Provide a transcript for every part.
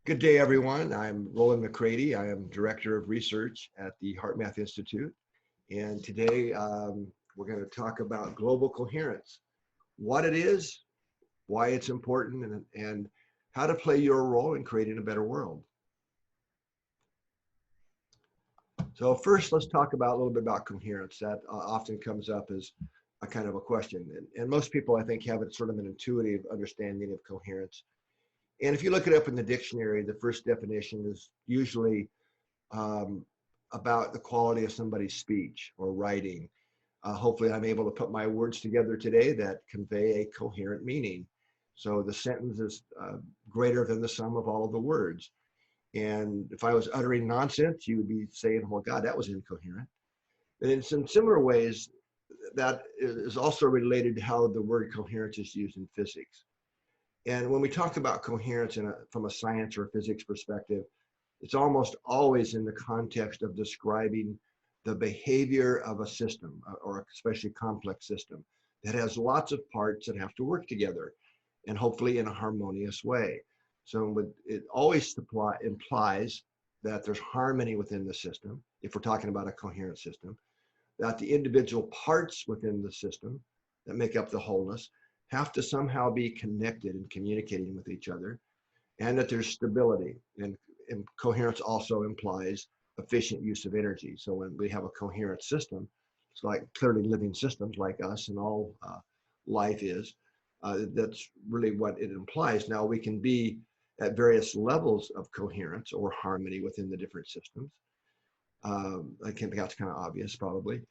Good day, everyone. I'm Rollin McCraty. I am Director of Research at the HeartMath Institute. And today we're going to talk about global coherence, what it is, why it's important, and how to play your role in creating a better world. So first, let's talk about a little bit about coherence. That often comes up as a kind of a question. And most people, I think, have sort of an intuitive understanding of coherence. And if you look it up in the dictionary, the first definition is usually about the quality of somebody's speech or writing. Hopefully I'm able to put my words together today that convey a coherent meaning. So the sentence is greater than the sum of all of the words. And if I was uttering nonsense, you would be saying, well, God, that was incoherent. And in some similar ways, that is also related to how the word coherence is used in physics. And when we talk about coherence from a science or physics perspective, it's almost always in the context of describing the behavior of a system, or especially complex system, that has lots of parts that have to work together, and hopefully in a harmonious way. So it always implies that there's harmony within the system, if we're talking about a coherent system, that the individual parts within the system that make up the wholeness have to somehow be connected and communicating with each other, and that there's stability. And coherence also implies efficient use of energy. So when we have a coherent system, it's like clearly living systems like us and all life is, that's really what it implies. Now we can be at various levels of coherence or harmony within the different systems. I think that's kind of obvious probably.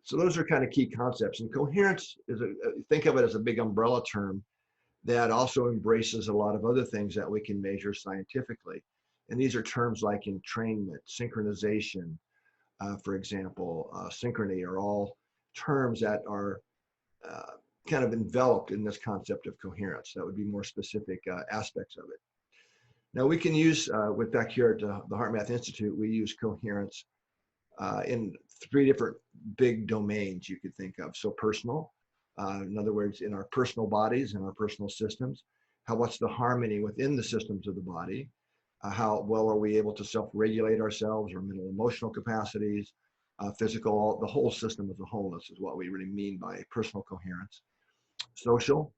So those are kind of key concepts. And coherence is, think of it as a big umbrella term that also embraces a lot of other things that we can measure scientifically. And these are terms like entrainment, synchronization, for example, synchrony, are all terms that are kind of enveloped in this concept of coherence. That would be more specific aspects of it. Now we can use, with back here at the HeartMath Institute, we use coherence in three different big domains you could think of. So personal, in other words, in our personal bodies and our personal systems, what's the harmony within the systems of the body? How well are we able to self-regulate ourselves, our mental emotional capacities, physical, the whole system as a wholeness is what we really mean by personal coherence. Social,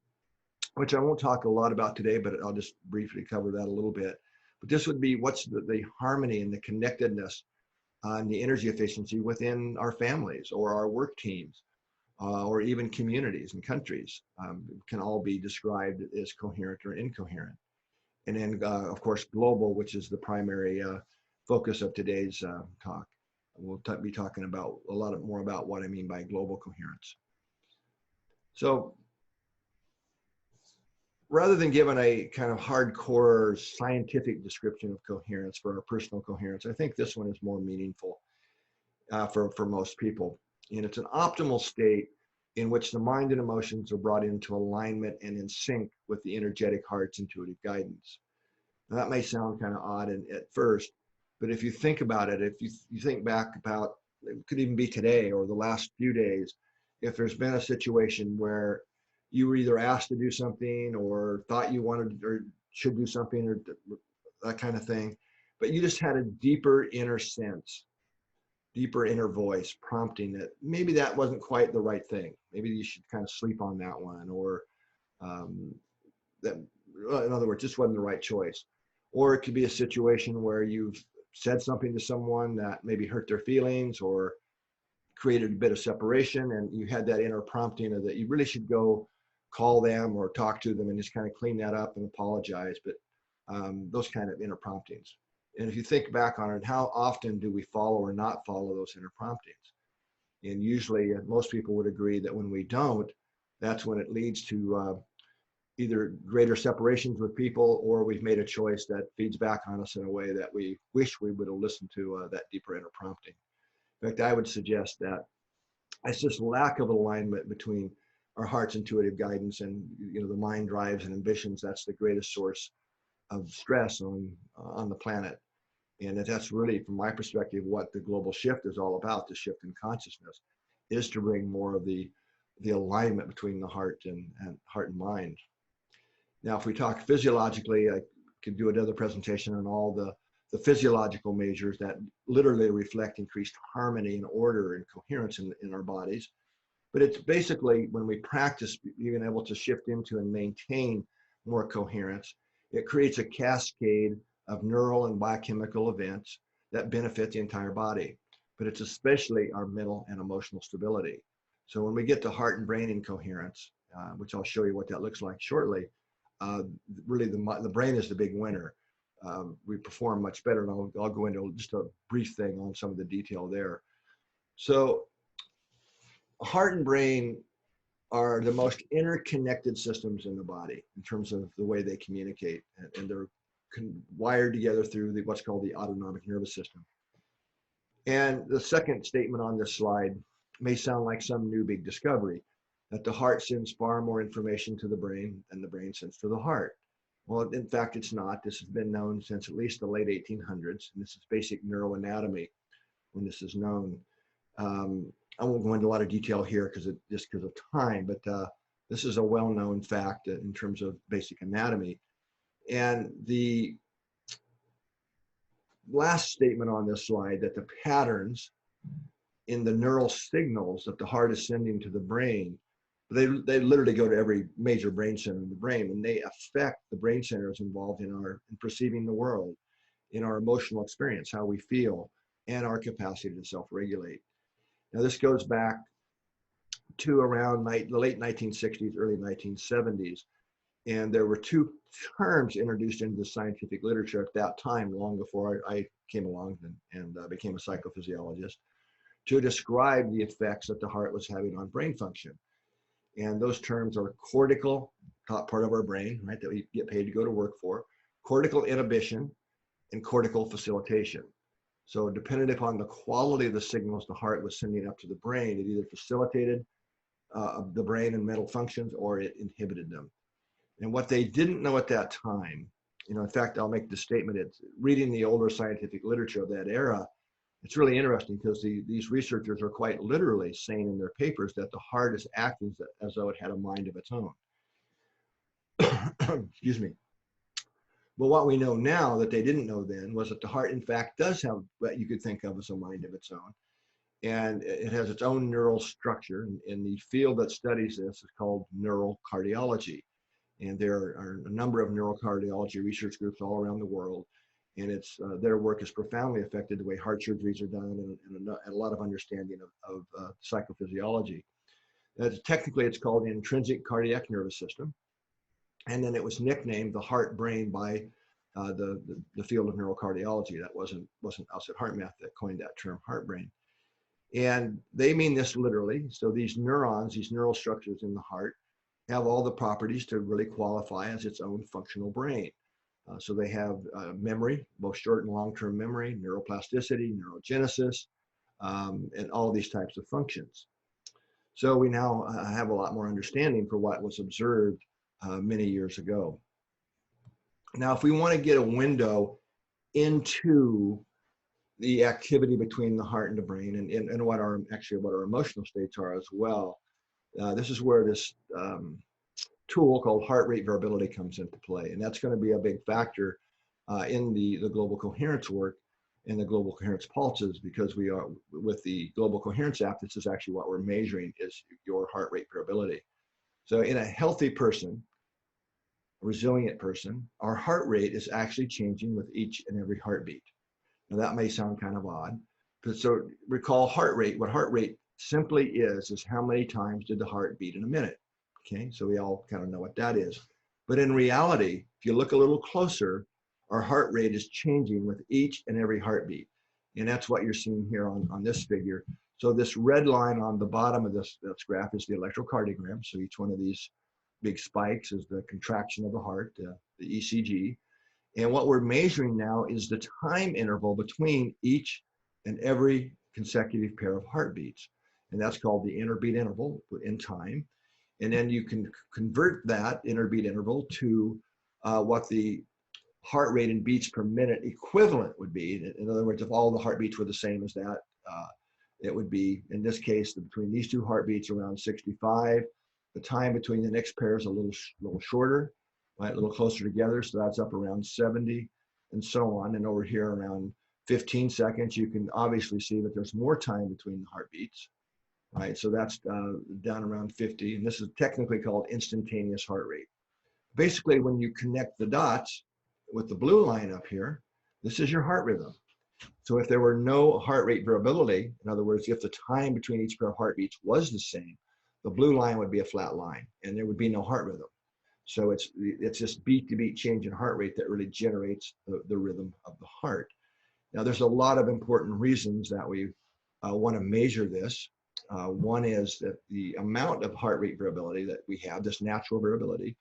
which I won't talk a lot about today, but I'll just briefly cover that a little bit. But this would be what's the harmony and the connectedness and the energy efficiency within our families or our work teams, or even communities and countries, can all be described as coherent or incoherent. And then, of course, global, which is the primary focus of today's talk. We'll be talking about a lot more about what I mean by global coherence. So rather than giving a kind of hardcore scientific description of coherence for our personal coherence, I think this one is more meaningful for most people. And it's an optimal state in which the mind and emotions are brought into alignment and in sync with the energetic heart's intuitive guidance. Now, that may sound kind of odd at first, but if you think about it, if you think back about, it could even be today or the last few days, if there's been a situation where you were either asked to do something or thought you wanted or should do something or that kind of thing, but you just had a deeper inner sense, deeper inner voice prompting that maybe that wasn't quite the right thing. Maybe you should kind of sleep on that one, or that, in other words, just wasn't the right choice. Or it could be a situation where you've said something to someone that maybe hurt their feelings or created a bit of separation, and you had that inner prompting of that you really should go call them or talk to them and just kind of clean that up and apologize. But those kind of inner promptings. And if you think back on it, how often do we follow or not follow those inner promptings? And usually most people would agree that when we don't, that's when it leads to either greater separations with people, or we've made a choice that feeds back on us in a way that we wish we would have listened to that deeper inner prompting. In fact, I would suggest that it's just lack of alignment between our heart's intuitive guidance and the mind drives and ambitions. That's the greatest source of stress on the planet. And that's really, from my perspective, what the global shift is all about. The shift in consciousness is to bring more of the alignment between the heart and mind. Now, if we talk physiologically, could do another presentation on all the physiological measures that literally reflect increased harmony and order and coherence in our bodies. But it's basically when we practice being able to shift into and maintain more coherence, it creates a cascade of neural and biochemical events that benefit the entire body. But it's especially our mental and emotional stability. So when we get to heart and brain in coherence, which I'll show you what that looks like shortly, really the brain is the big winner. We perform much better, and I'll go into just a brief thing on some of the detail there. So heart and brain are the most interconnected systems in the body in terms of the way they communicate, and they're wired together through what's called the autonomic nervous system. And the second statement on this slide may sound like some new big discovery, that the heart sends far more information to the brain than the brain sends to the heart. Well, in fact, it's not. This has been known since at least the late 1800s, and this is basic neuroanatomy when this is known. I won't go into a lot of detail here just because of time, but this is a well-known fact in terms of basic anatomy. And the last statement on this slide, that the patterns in the neural signals that the heart is sending to the brain, they literally go to every major brain center in the brain, and they affect the brain centers involved in perceiving the world, in our emotional experience, how we feel, and our capacity to self-regulate. Now, this goes back to around the late 1960s, early 1970s, and there were two terms introduced into the scientific literature at that time, long before I came along and became a psychophysiologist, to describe the effects that the heart was having on brain function. And those terms are cortical, top part of our brain, right, that we get paid to go to work for, cortical inhibition, and cortical facilitation. So depending upon the quality of the signals the heart was sending up to the brain, it either facilitated the brain and mental functions, or it inhibited them. And what they didn't know at that time, in fact, I'll make the statement, it's reading the older scientific literature of that era, it's really interesting because these researchers are quite literally saying in their papers that the heart is acting as though it had a mind of its own. Excuse me. But what we know now that they didn't know then was that the heart, in fact, does have what you could think of as a mind of its own. And it has its own neural structure. And the field that studies this is called neural cardiology. And there are a number of neurocardiology research groups all around the world. And their work has profoundly affected the way heart surgeries are done, and a lot of understanding of psychophysiology. Technically, it's called the intrinsic cardiac nervous system. And then it was nicknamed the heart brain by the field of neurocardiology. That wasn't us at HeartMath that coined that term, heart brain. And they mean this literally. So these neurons, these neural structures in the heart, have all the properties to really qualify as its own functional brain. So they have memory, both short and long-term memory, neuroplasticity, neurogenesis, and all these types of functions. So we now have a lot more understanding for what was observed many years ago. Now, if we want to get a window into the activity between the heart and the brain, and what our emotional states are as well, this is where this tool called heart rate variability comes into play. And that's going to be a big factor in the global coherence work and the global coherence pulses, because we are, with the global coherence app, this is actually what we're measuring, is your heart rate variability. So in a healthy person, a resilient person, our heart rate is actually changing with each and every heartbeat. Now that may sound kind of odd, but so recall heart rate. What heart rate simply is how many times did the heart beat in a minute? Okay, so we all kind of know what that is. But in reality, if you look a little closer, our heart rate is changing with each and every heartbeat. And that's what you're seeing here on this figure. So this red line on the bottom of this graph is the electrocardiogram. So each one of these big spikes is the contraction of the heart, the ECG. And what we're measuring now is the time interval between each and every consecutive pair of heartbeats. And that's called the interbeat interval in time. And then you can convert that interbeat interval to what the heart rate in beats per minute equivalent would be. In other words, if all the heartbeats were the same as that, it would be, in this case, between these two heartbeats around 65. The time between the next pair is a little shorter. right? A little closer together, so that's up around 70 and so on. And over here around 15 seconds, you can obviously see that there's more time between the heartbeats, right? So that's down around 50, and this is technically called instantaneous heart rate. Basically, when you connect the dots with the blue line up here, this is your heart rhythm. So if there were no heart rate variability, in other words, if the time between each pair of heartbeats was the same, the blue line would be a flat line and there would be no heart rhythm. So it's this beat to beat change in heart rate that really generates the rhythm of the heart. Now, there's a lot of important reasons that we want to measure this. One is that the amount of heart rate variability that we have, this natural variability,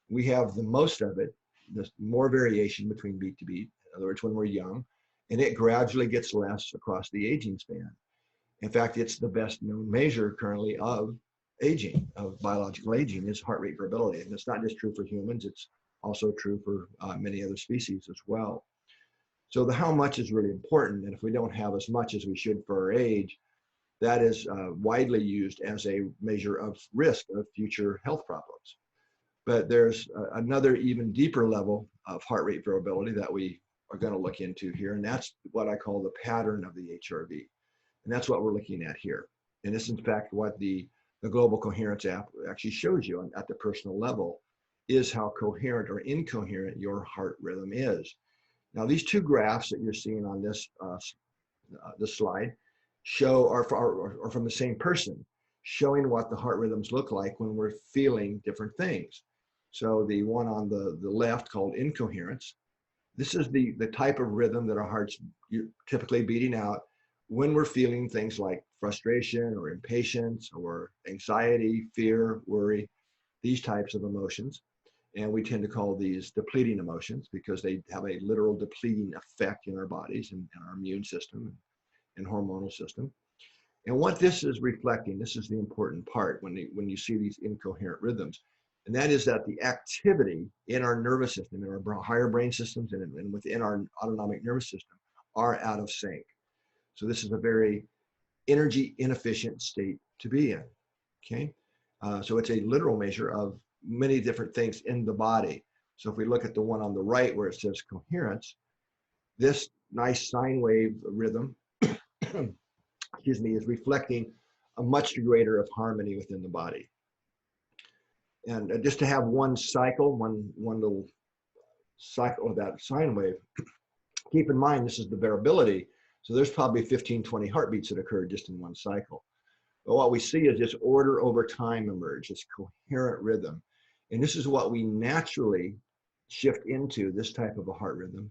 we have the most of it, there's more variation between beat to beat. In other words, when we're young, and it gradually gets less across the aging span. In fact, it's the best known measure currently of aging, of biological aging, is heart rate variability. And it's not just true for humans, it's also true for many other species as well. So the how much is really important. And if we don't have as much as we should for our age, that is widely used as a measure of risk of future health problems. But there's another even deeper level of heart rate variability that we are going to look into here, and that's what I call the pattern of the HRV. And that's what we're looking at here. And this is in fact what the Global Coherence app actually shows you at the personal level, is how coherent or incoherent your heart rhythm is. Now, these two graphs that you're seeing on this slide are from the same person, showing what the heart rhythms look like when we're feeling different things. So the one on the left, called incoherence, this is the type of rhythm that our heart's typically beating out when we're feeling things like frustration or impatience or anxiety, fear, worry, these types of emotions. And we tend to call these depleting emotions because they have a literal depleting effect in our bodies and our immune system and hormonal system. And what this is reflecting, this is the important part when you see these incoherent rhythms, and that is that the activity in our nervous system, in our higher brain systems and within our autonomic nervous system are out of sync. So this is a very energy inefficient state to be in, okay? So it's a literal measure of many different things in the body. So if we look at the one on the right where it says coherence, this nice sine wave rhythm, excuse me, is reflecting a much greater of harmony within the body. And just to have one cycle, one little cycle of that sine wave, keep in mind this is the variability. So there's probably 15, 20 heartbeats that occur just in one cycle. But what we see is this order over time emerge, this coherent rhythm. And this is what we naturally shift into, this type of a heart rhythm,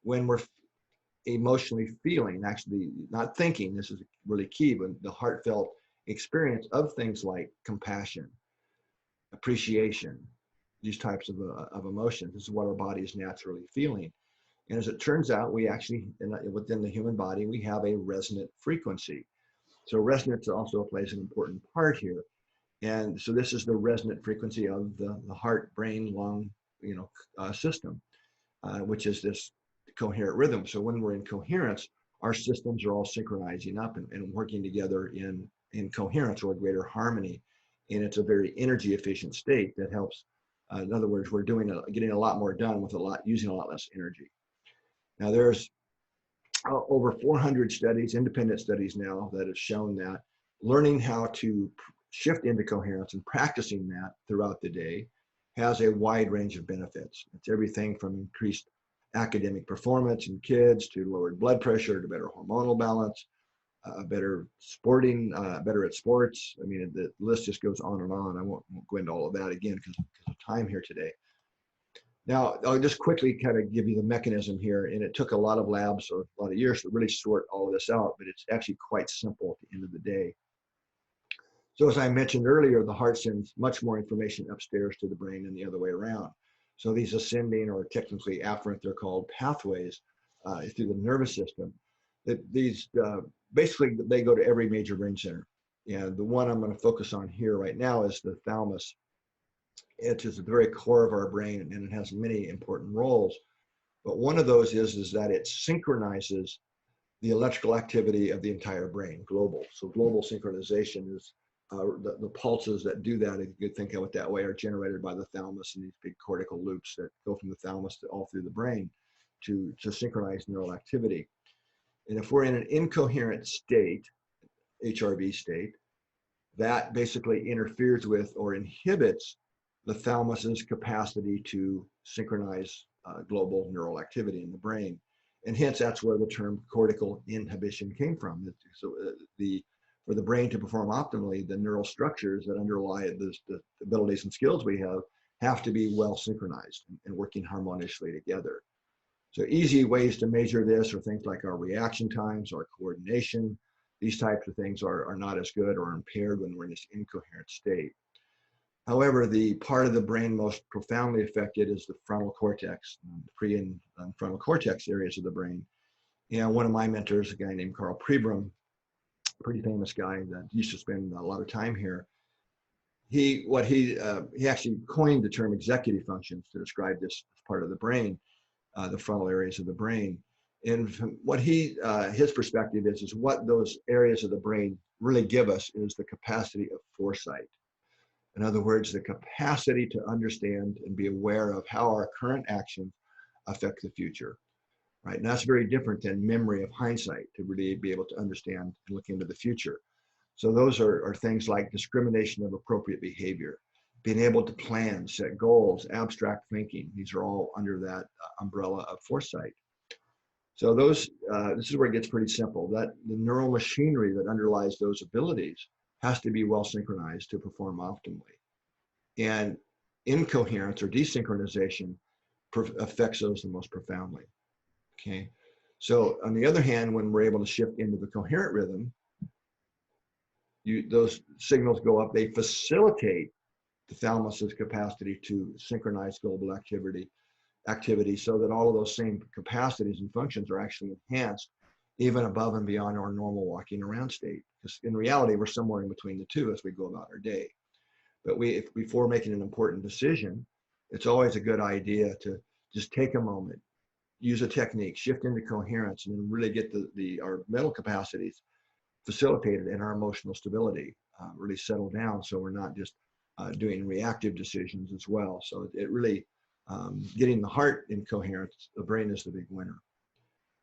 when we're emotionally feeling, actually not thinking, this is really key, but the heartfelt experience of things like compassion, appreciation, these types of emotions. This is what our body is naturally feeling. And as it turns out, we actually, within the human body, we have a resonant frequency. So resonance also plays an important part here. And so this is the resonant frequency of the heart, brain, lung, system, which is this coherent rhythm. So when we're in coherence, our systems are all synchronizing up and working together in coherence or greater harmony. And it's a very energy efficient state that helps. In other words, we're getting a lot more done with using a lot less energy. Now there's over 400 studies, independent studies now, that have shown that learning how to shift into coherence and practicing that throughout the day has a wide range of benefits. It's everything from increased academic performance in kids to lowered blood pressure to better hormonal balance, better at sports. I mean, the list just goes on and on. I won't go into all of that again because of time here today. Now, I'll just quickly kind of give you the mechanism here, and it took a lot of labs or a lot of years to really sort all of this out, but it's actually quite simple at the end of the day. So as I mentioned earlier, the heart sends much more information upstairs to the brain than the other way around. So these ascending, or technically afferent, they're called pathways through the nervous system. Basically, they go to every major brain center. And the one I'm going to focus on here right now is the thalamus. It is the very core of our brain, and it has many important roles. But one of those is that it synchronizes the electrical activity of the entire brain, global. So global synchronization is the pulses that do that, if you could think of it that way, are generated by the thalamus and these big cortical loops that go from the thalamus to all through the brain to synchronize neural activity. And if we're in an incoherent state, HRV state, that basically interferes with or inhibits the thalamus's capacity to synchronize global neural activity in the brain. And hence, that's where the term cortical inhibition came from. So for the brain to perform optimally, the neural structures that underlie the abilities and skills we have to be well synchronized and working harmoniously together. So easy ways to measure this are things like our reaction times, our coordination. These types of things are not as good or impaired when we're in this incoherent state. However, the part of the brain most profoundly affected is the frontal cortex, the pre and frontal cortex areas of the brain. And one of my mentors, a guy named Carl Pribram, pretty famous guy that used to spend a lot of time here. He actually coined the term executive functions to describe this part of the brain, the frontal areas of the brain. And from what his perspective is what those areas of the brain really give us is the capacity of foresight. In other words, the capacity to understand and be aware of how our current actions affect the future, right? And that's very different than memory of hindsight, to really be able to understand and look into the future. So those are things like discrimination of appropriate behavior, being able to plan, set goals, abstract thinking. These are all under that umbrella of foresight. So this is where it gets pretty simple, that the neural machinery that underlies those abilities has to be well synchronized to perform optimally. And incoherence or desynchronization affects those the most profoundly, okay? So on the other hand, when we're able to shift into the coherent rhythm, those signals go up, they facilitate the thalamus's capacity to synchronize global activity so that all of those same capacities and functions are actually enhanced even above and beyond our normal walking around state. Because in reality, we're somewhere in between the two as we go about our day. But if before making an important decision, it's always a good idea to just take a moment, use a technique, shift into coherence, and then really get our mental capacities facilitated and our emotional stability really settle down, so we're not just doing reactive decisions as well. So it really, getting the heart in coherence, the brain is the big winner.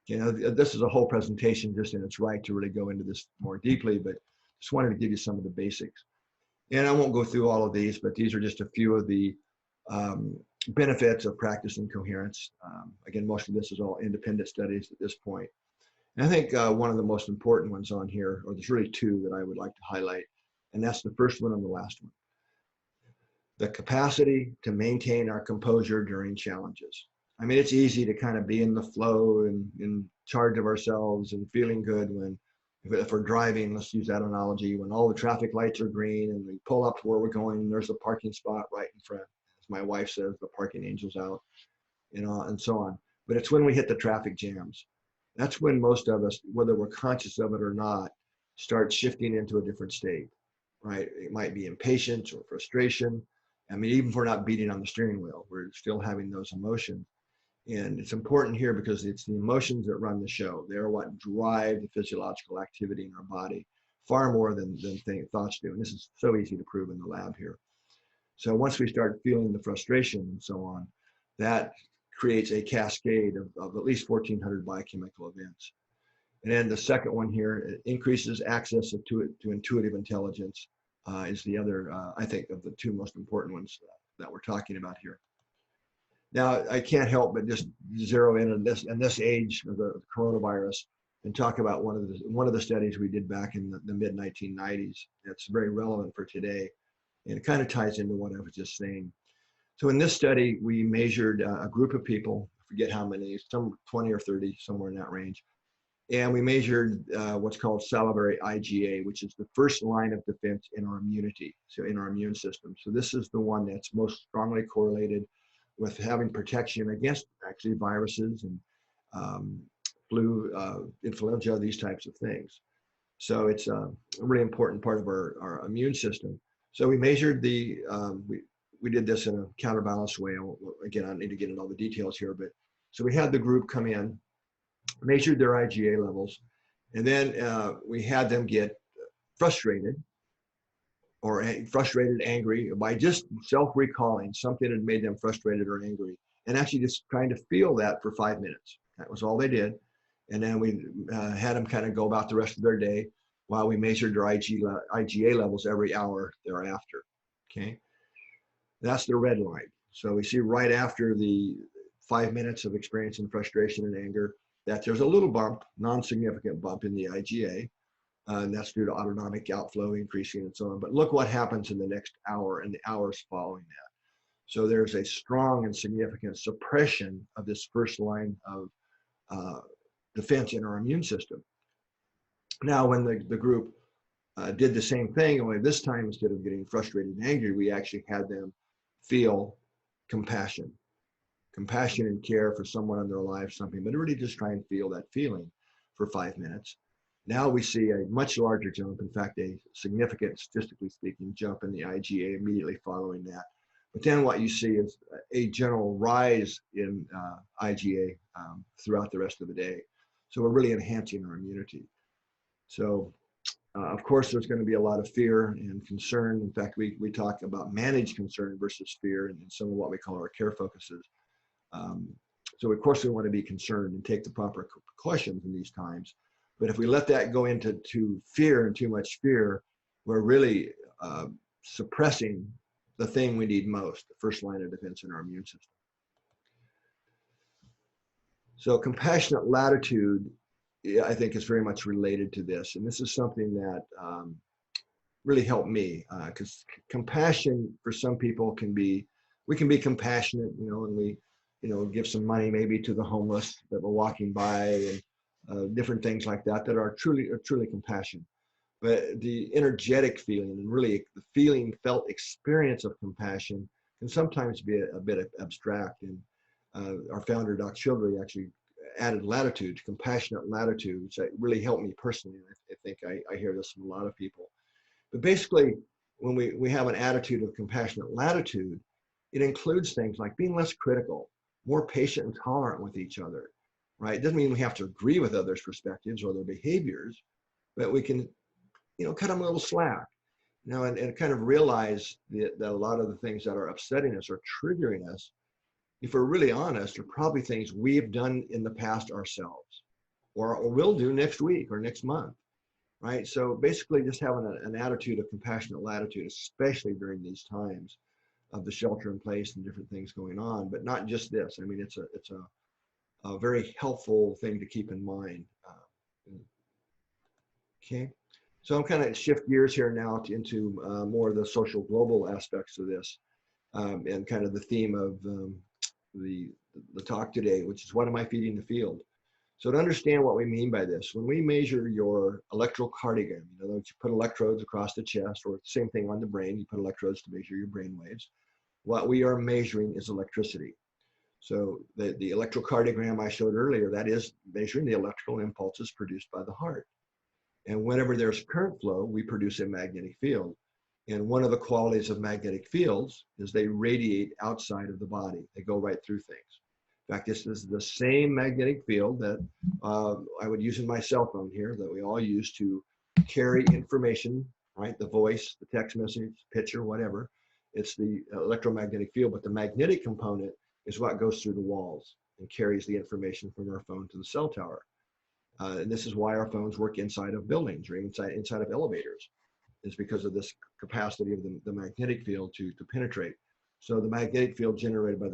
You know, this is a whole presentation just in its right to really go into this more deeply, but just wanted to give you some of the basics. And I won't go through all of these, but these are just a few of the benefits of practicing coherence. Again, most of this is all independent studies at this point. And I think one of the most important ones on here, or there's really two that I would like to highlight, and that's the first one and the last one. The capacity to maintain our composure during challenges. I mean, it's easy to kind of be in the flow and in charge of ourselves and feeling good when, if we're driving, let's use that analogy, when all the traffic lights are green and we pull up to where we're going, and there's a parking spot right in front. As my wife says, the parking angel's out, you know, and so on. But it's when we hit the traffic jams. That's when most of us, whether we're conscious of it or not, start shifting into a different state, right? It might be impatience or frustration. I mean, even if we're not beating on the steering wheel, we're still having those emotions. And it's important here because it's the emotions that run the show. They're what drive the physiological activity in our body far more than thoughts do. And this is so easy to prove in the lab here. So once we start feeling the frustration and so on, that creates a cascade of at least 1,400 biochemical events. And then the second one here, it increases access to intuitive intelligence is the other, I think, of the two most important ones that we're talking about here. Now, I can't help but just zero in on this age of the coronavirus and talk about one of the studies we did back in the mid-1990s. That's very relevant for today, and it kind of ties into what I was just saying. So in this study, we measured a group of people, I forget how many, some 20 or 30, somewhere in that range. And we measured what's called salivary IgA, which is the first line of defense in our immunity, so in our immune system. So this is the one that's most strongly correlated with having protection against actually viruses and flu, influenza, these types of things. So it's a really important part of our immune system. So we measured we did this in a counterbalanced way. Again, I don't need to get into all the details here, but so we had the group come in, measured their IgA levels, and then we had them get frustrated or frustrated, angry, by just self-recalling something that made them frustrated or angry, and actually just trying to feel that for 5 minutes. That was all they did. And then we had them kind of go about the rest of their day while we measured their IgA levels every hour thereafter. Okay, that's the red line. So we see right after the 5 minutes of experiencing frustration and anger that there's a little bump, non-significant bump in the IgA, and that's due to autonomic outflow increasing and so on. But look what happens in the next hour and the hours following that. So there's a strong and significant suppression of this first line of defense in our immune system. Now, when the group did the same thing, only this time, instead of getting frustrated and angry, we actually had them feel compassion and care for someone in their life, something, but really just try and feel that feeling for 5 minutes. Now we see a much larger jump, in fact, a significant, statistically speaking, jump in the IgA immediately following that. But then what you see is a general rise in IgA throughout the rest of the day. So we're really enhancing our immunity. So of course, there's going to be a lot of fear and concern. In fact, we talk about managed concern versus fear in some of what we call our care focuses. So of course, we want to be concerned and take the proper precautions in these times. But if we let that go into fear and too much fear, we're really suppressing the thing we need most, the first line of defense in our immune system. So compassionate latitude, I think, is very much related to this. And this is something that really helped me, because compassion for some people we can be compassionate, and we, give some money maybe to the homeless that we're walking by, and different things like that are truly compassion. But the energetic feeling and really the felt experience of compassion can sometimes be a bit abstract. And our founder, Dr. Childrey, actually added latitude, compassionate latitude, which really helped me personally. I think I hear this from a lot of people. But basically, when we have an attitude of compassionate latitude, it includes things like being less critical, more patient and tolerant with each other, right? It doesn't mean we have to agree with others' perspectives or their behaviors, but we can, cut them a little slack, and kind of realize that a lot of the things that are upsetting us or triggering us, if we're really honest, are probably things we've done in the past ourselves, or will do next week or next month, right? So basically just having an attitude of compassionate latitude, especially during these times of the shelter in place and different things going on, but not just this. I mean, it's a very helpful thing to keep in mind. Okay, so I'm kind of shift gears here now into more of the social global aspects of this, and kind of the theme of the talk today, which is, what am I feeding the field? So to understand what we mean by this, when we measure your electrocardiogram, in other words, you put electrodes across the chest, or the same thing on the brain, you put electrodes to measure your brain waves. What we are measuring is electricity. So the electrocardiogram I showed earlier, that is measuring the electrical impulses produced by the heart. And whenever there's current flow, we produce a magnetic field. And one of the qualities of magnetic fields is they radiate outside of the body. They go right through things. In fact, this is the same magnetic field that I would use in my cell phone here, that we all use to carry information, right? The voice, the text message, picture, whatever. It's the electromagnetic field, but the magnetic component is what goes through the walls and carries the information from our phone to the cell tower. And this is why our phones work inside of buildings or inside of elevators. It's because of this capacity of the magnetic field to penetrate. So the magnetic field generated by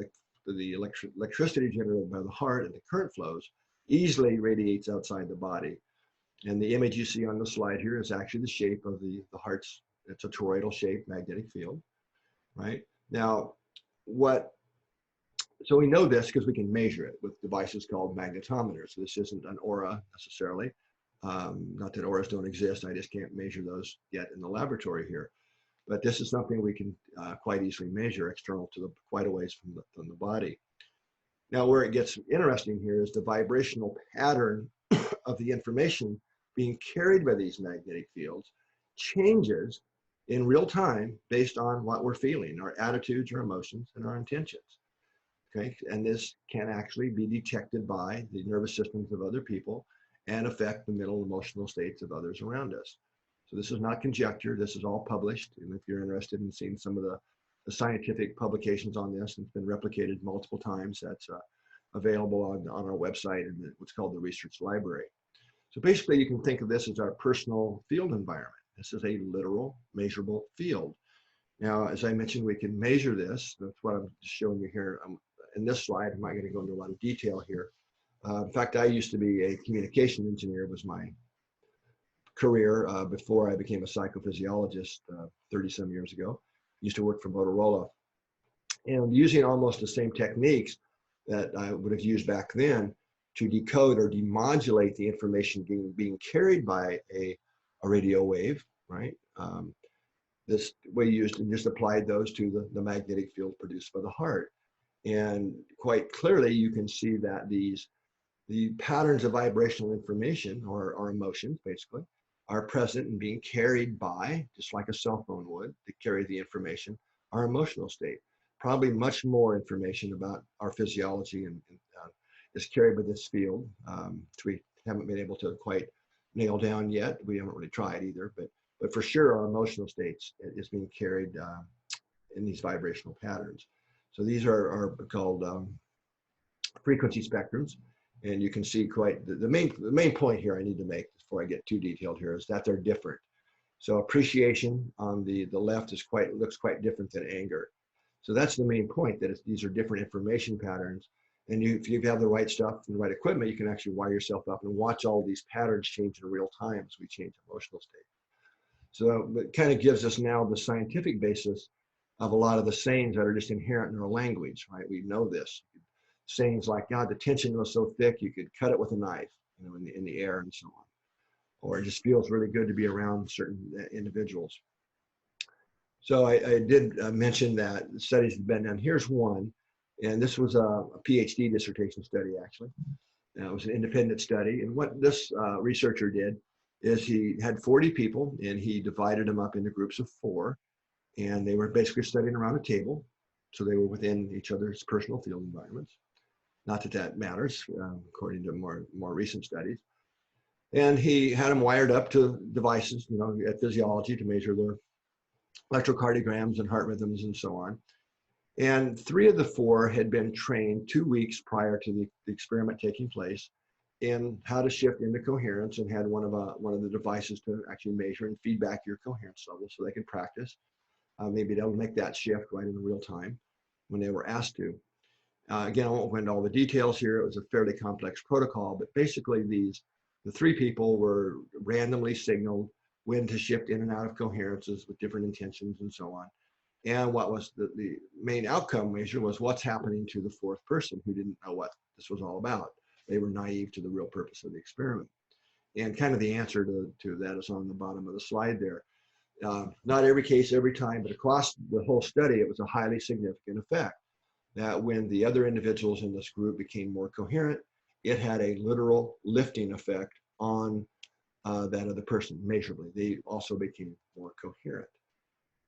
the electricity generated by the heart and the current flows easily radiates outside the body. And the image you see on the slide here is actually the shape of the heart's, it's a toroidal shaped magnetic field, right? Now, so we know this because we can measure it with devices called magnetometers. So this isn't an aura necessarily. Not that auras don't exist, I just can't measure those yet in the laboratory here. But this is something we can quite easily measure external to quite a ways from the body. Now, where it gets interesting here is the vibrational pattern of the information being carried by these magnetic fields changes in real time based on what we're feeling, our attitudes, our emotions, and our intentions. Okay, and this can actually be detected by the nervous systems of other people and affect the mental emotional states of others around us. So this is not conjecture. This is all published. And if you're interested in seeing some of the scientific publications on this, it's been replicated multiple times. That's available on our website and what's called the research library. So basically, you can think of this as our personal field environment. This is a literal, measurable field. Now, as I mentioned, we can measure this. That's what I'm just showing you here. In this slide, I'm not going to go into a lot of detail here. In fact, I used to be a communication engineer, was my career before I became a psychophysiologist 30-some years ago. Used to work for Motorola. And using almost the same techniques that I would have used back then to decode or demodulate the information being carried by a radio wave, right? This we used and just applied those to the magnetic field produced by the heart. And quite clearly, you can see that the patterns of vibrational information or emotions, basically, are present and being carried by, just like a cell phone would, to carry the information, our emotional state. Probably much more information about our physiology and is carried by this field, which we haven't been able to quite nail down yet. We haven't really tried either, but for sure our emotional states is being carried in these vibrational patterns. So these are called frequency spectrums, and you can see quite the main point here I need to make before I get too detailed here is that they're different. So appreciation on the left looks quite different than anger. So that's the main point, that these are different information patterns. And if you have the right stuff and the right equipment, you can actually wire yourself up and watch all these patterns change in real time as we change emotional state. So it kind of gives us now the scientific basis of a lot of the sayings that are just inherent in our language, right? We know this. Sayings like, God, the tension was so thick, you could cut it with a knife, in the air and so on. Or it just feels really good to be around certain individuals. So I did mention that studies have been done. Here's one, and this was a PhD dissertation study, actually. It was an independent study. And what this researcher did is he had 40 people, and he divided them up into groups of 4. And they were basically studying around a table. So they were within each other's personal field environments. Not that that matters, according to more recent studies. And he had them wired up to devices, at physiology to measure their electrocardiograms and heart rhythms and so on. And 3 of the 4 had been trained 2 weeks prior to the experiment taking place in how to shift into coherence, and had one of the devices to actually measure and feedback your coherence level so they could practice. Maybe they'll make that shift right in real time when they were asked to. Again, I won't go into all the details here. It was a fairly complex protocol, but basically the 3 people were randomly signaled when to shift in and out of coherences with different intentions and so on. And what was the main outcome measure was what's happening to the 4th person who didn't know what this was all about. They were naive to the real purpose of the experiment. And kind of the answer to that is on the bottom of the slide there. Not every case, every time, but across the whole study, it was a highly significant effect. That when the other individuals in this group became more coherent, it had a literal lifting effect on that other person, measurably. They also became more coherent.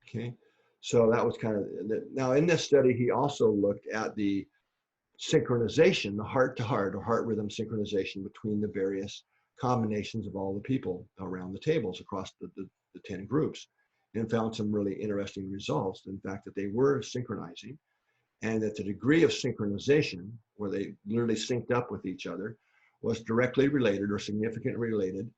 Okay, so that was kind of, now in this study, he also looked at the synchronization, the heart-to-heart or heart rhythm synchronization between the various combinations of all the people around the tables across the 10 groups, and found some really interesting results. In fact, that they were synchronizing, and that the degree of synchronization, where they literally synced up with each other, was directly related or significantly related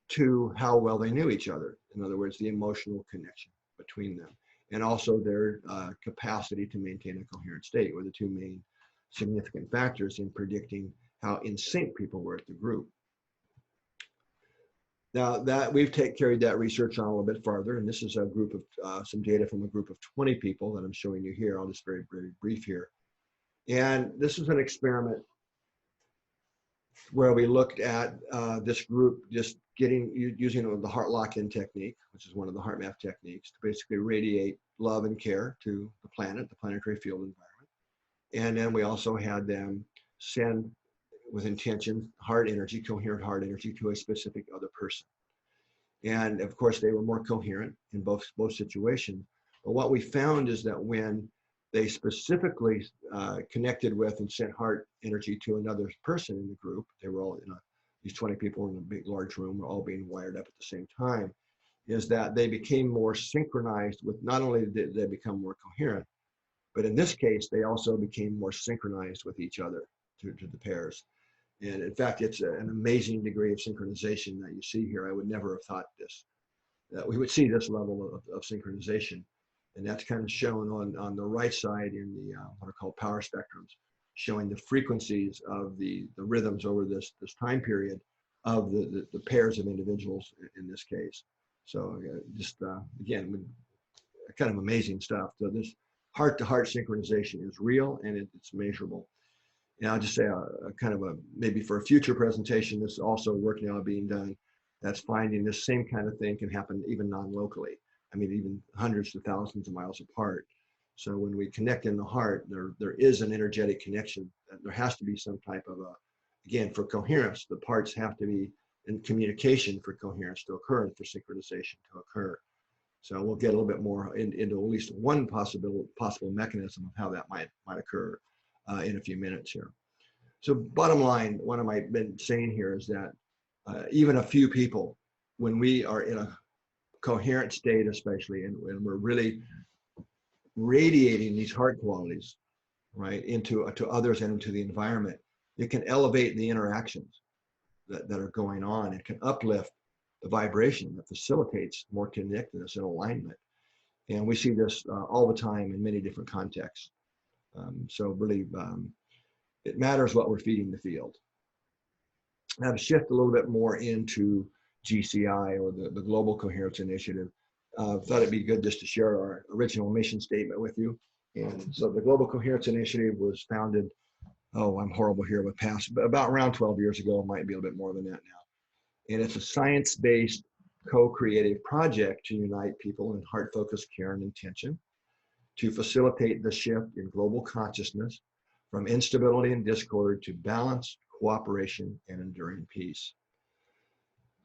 to how well they knew each other. In other words, the emotional connection between them, and also their capacity to maintain a coherent state were the 2 main significant factors in predicting how in sync people were at the group. Now that we've carried that research on a little bit farther, and this is a group of some data from a group of 20 people that I'm showing you here. I'll just very brief here. And this is an experiment where we looked at this group just using the heart lock-in technique, which is one of the HeartMath techniques, to basically radiate love and care to the planet, the planetary field environment. And then we also had them send, with intention, heart energy, coherent heart energy, to a specific other person. And of course, they were more coherent in both situations. But what we found is that when they specifically connected with and sent heart energy to another person in the group, they were all these 20 people in a big, large room, were all being wired up at the same time. is that they became more synchronized with, not only did they become more coherent, but in this case, they also became more synchronized with each other to the pairs. And in fact, it's an amazing degree of synchronization that you see here. I would never have thought this, that we would see this level of synchronization. And that's kind of shown on the right side in the what are called power spectrums, showing the frequencies of the rhythms over this time period of the pairs of individuals in this case. So just again, kind of amazing stuff. So this heart-to-heart synchronization is real and it's measurable. And I'll just say a kind of maybe for a future presentation, this is also work now being done that's finding this same kind of thing can happen even non-locally. I mean, even hundreds to thousands of miles apart. So when we connect in the heart, there is an energetic connection. There has to be some type of again, for coherence, the parts have to be in communication for coherence to occur and for synchronization to occur. So we'll get a little bit more into at least one possible mechanism of how that might occur in a few minutes here. So bottom line, what I might have been saying here is that even a few people, when we are in a coherent state, especially, and when we're really radiating these heart qualities, right, to others and into the environment, it can elevate the interactions that are going on. It can uplift the vibration that facilitates more connectedness and alignment. And we see this all the time in many different contexts. So really, it matters what we're feeding the field. Now to shift a little bit more into GCI, or the Global Coherence Initiative, thought it'd be good just to share our original mission statement with you. And so the Global Coherence Initiative was founded, oh, I'm horrible here with past, but about around 12 years ago, it might be a little bit more than that now. And it's a science-based co-creative project to unite people in heart-focused care and intention, to facilitate the shift in global consciousness from instability and discord to balance, cooperation, and enduring peace.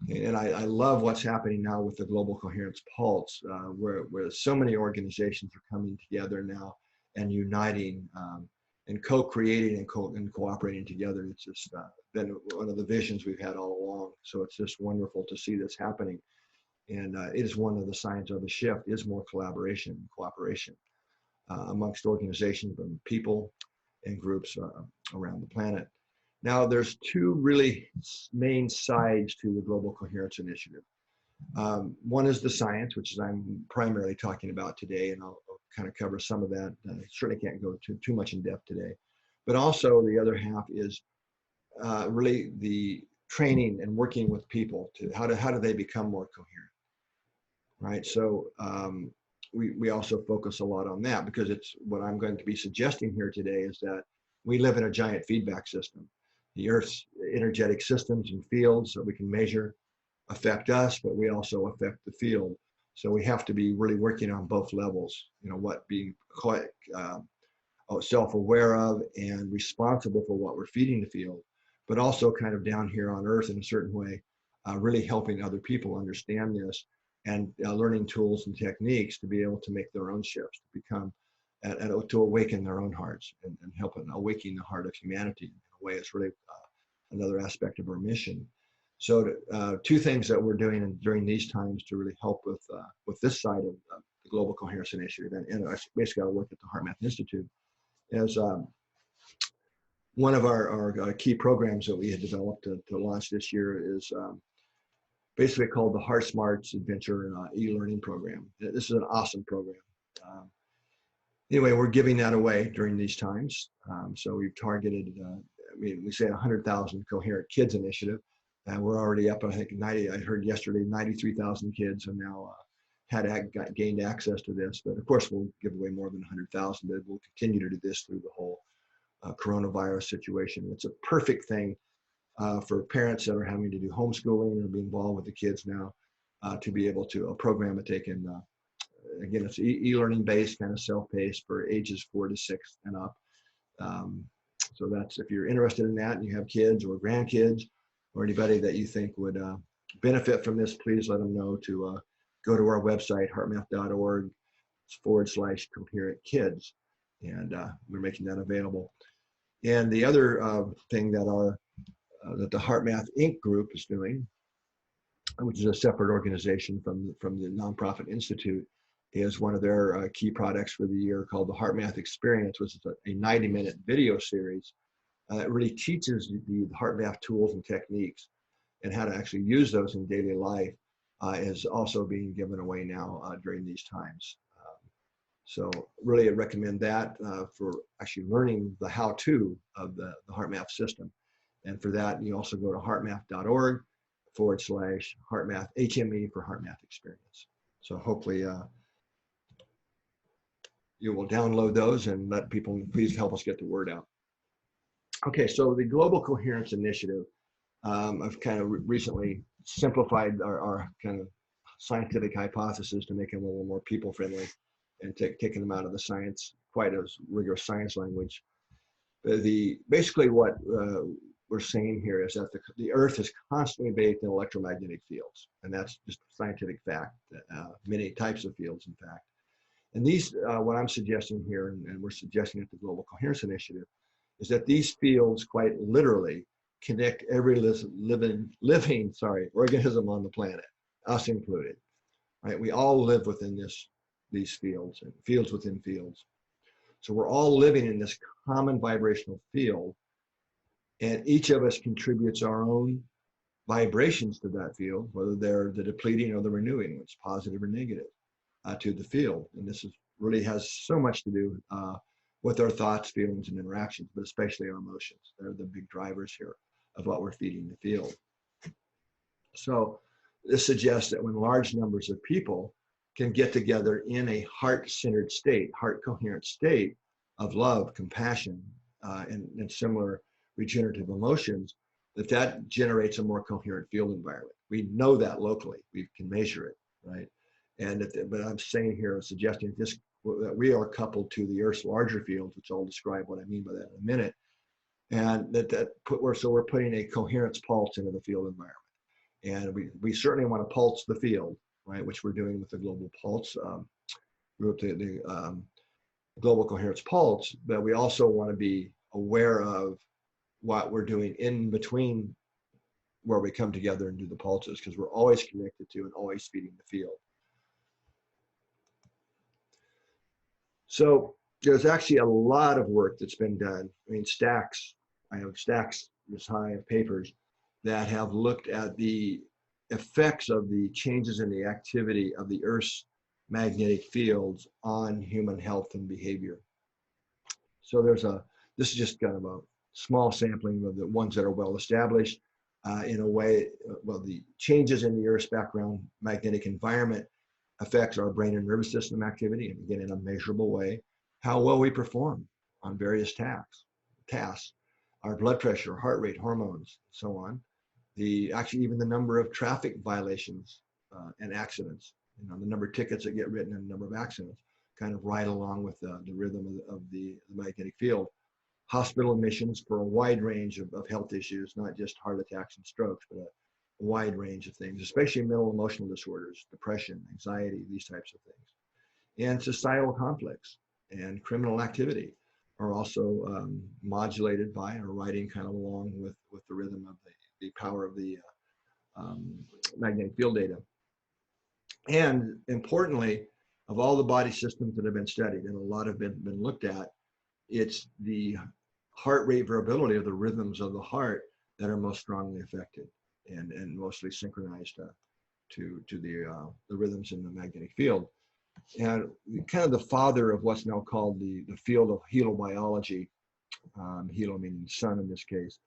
And I love what's happening now with the Global Coherence Pulse, where so many organizations are coming together now and uniting and co-creating and cooperating together. It's just been one of the visions we've had all along. So it's just wonderful to see this happening. And it is one of the signs of the shift is more collaboration and cooperation amongst organizations and people and groups around the planet. Now, there's two really main sides to the Global Coherence Initiative. One is the science, which is I'm primarily talking about today, and I'll kind of cover some of that. I certainly can't go too much in depth today. But also the other half is really the training and working with people to how do they become more coherent, right? So we also focus a lot on that, because it's what I'm going to be suggesting here today is that we live in a giant feedback system. The Earth's energetic systems and fields that we can measure affect us, but we also affect the field. So we have to be really working on both levels, you know, what being quite self-aware of and responsible for what we're feeding the field, but also kind of down here on Earth in a certain way, really helping other people understand this and learning tools and techniques to be able to make their own shifts, to become, to awaken their own hearts and help awaken the heart of humanity in a way. It's really another aspect of our mission. So two things that we're doing during these times to really help with this side of the Global Coherence Initiative, and basically I work at the HeartMath Institute, is one of our key programs that we had developed to launch this year is basically called the Heart Smarts Adventure e-learning program. This is an awesome program. Anyway, we're giving that away during these times. So we've targeted, we say 100,000 coherent kids initiative. And we're already up, I think, 90, I heard yesterday, 93,000 kids have now gained access to this. But of course, we'll give away more than 100,000, but we'll continue to do this through the whole coronavirus situation. It's a perfect thing for parents that are having to do homeschooling or be involved with the kids now to be able to, a program that they can, again, it's e-learning based, kind of self-paced for ages 4 to 6 and up. So that's, if you're interested in that and you have kids or grandkids, or anybody that you think would benefit from this, please let them know to go to our website, heartmath.org/coherent kids. And we're making that available. And the other thing that that the HeartMath Inc. group is doing which is a separate organization from the Nonprofit Institute, is one of their key products for the year called the HeartMath Experience, which is a 90-minute video series that really teaches the HeartMath tools and techniques and how to actually use those in daily life, is also being given away now during these times. So really I recommend that for actually learning the how-to of the HeartMath system. And for that, you also go to heartmath.org/HeartMath, HME for HeartMath Experience. So hopefully you will download those and let people, please help us get the word out. Okay, so the Global Coherence Initiative, I've kind of recently simplified our kind of scientific hypothesis to make them a little more people friendly and taking them out of the science, quite as rigorous science language. Basically what we're saying here is that the Earth is constantly bathed in electromagnetic fields, and that's just scientific fact, many types of fields, in fact. And these, what I'm suggesting here, and we're suggesting at the Global Coherence Initiative, is that these fields quite literally connect every living organism on the planet, us included. Right? We all live within these fields, and fields within fields. So we're all living in this common vibrational field, and each of us contributes our own vibrations to that field, whether they're the depleting or the renewing, which is positive or negative, to the field. And this really has so much to do with our thoughts, feelings, and interactions, but especially our emotions. They're the big drivers here of what we're feeding the field. So this suggests that when large numbers of people can get together in a heart-centered state, heart-coherent state of love, compassion, and similar regenerative emotions, that generates a more coherent field environment. We know that locally. We can measure it, right? But I'm saying here, suggesting that we are coupled to the Earth's larger fields, which I'll describe what I mean by that in a minute. And so we're putting a coherence pulse into the field environment. And we certainly want to pulse the field, right, which we're doing with the Global Pulse, the Global Coherence Pulse, but we also want to be aware of what we're doing in between where we come together and do the pulses, because we're always connected to and always feeding the field. So there's actually a lot of work that's been done. I mean, I have stacks this high of papers that have looked at the effects of the changes in the activity of the Earth's magnetic fields on human health and behavior. So this is just kind of a small sampling of the ones that are well established. In a way, the changes in the Earth's background magnetic environment affects our brain and nervous system activity, and again, in a measurable way, how well we perform on various tasks, our blood pressure, heart rate, hormones, so on. Actually, even the number of traffic violations and accidents, the number of tickets that get written and the number of accidents kind of ride along with the rhythm of the magnetic field. Hospital admissions for a wide range of health issues, not just heart attacks and strokes, but a wide range of things, especially mental emotional disorders, depression, anxiety, these types of things. And societal conflicts and criminal activity are also modulated by or riding kind of along with the rhythm of the power of the magnetic field data. And importantly, of all the body systems that have been studied, and a lot have been looked at, it's the heart rate variability of the rhythms of the heart that are most strongly affected and mostly synchronized to the rhythms in the magnetic field. And kind of the father of what's now called the field of helibiology, helo meaning sun in this case,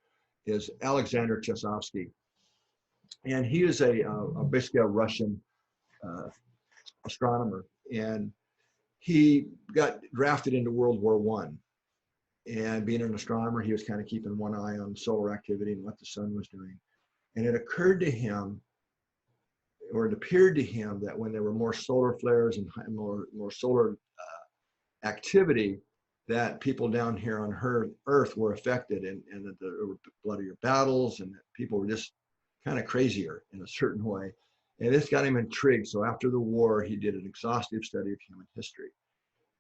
is Alexander Chesovsky. And he is basically a Russian astronomer, and he got drafted into World War I. And being an astronomer, he was kind of keeping one eye on solar activity and what the sun was doing. And it occurred to him, or it appeared to him, that when there were more solar flares and more solar activity, that people down here on Earth were affected, and that there were bloodier battles, and that people were just kind of crazier in a certain way. And this got him intrigued. So after the war, he did an exhaustive study of human history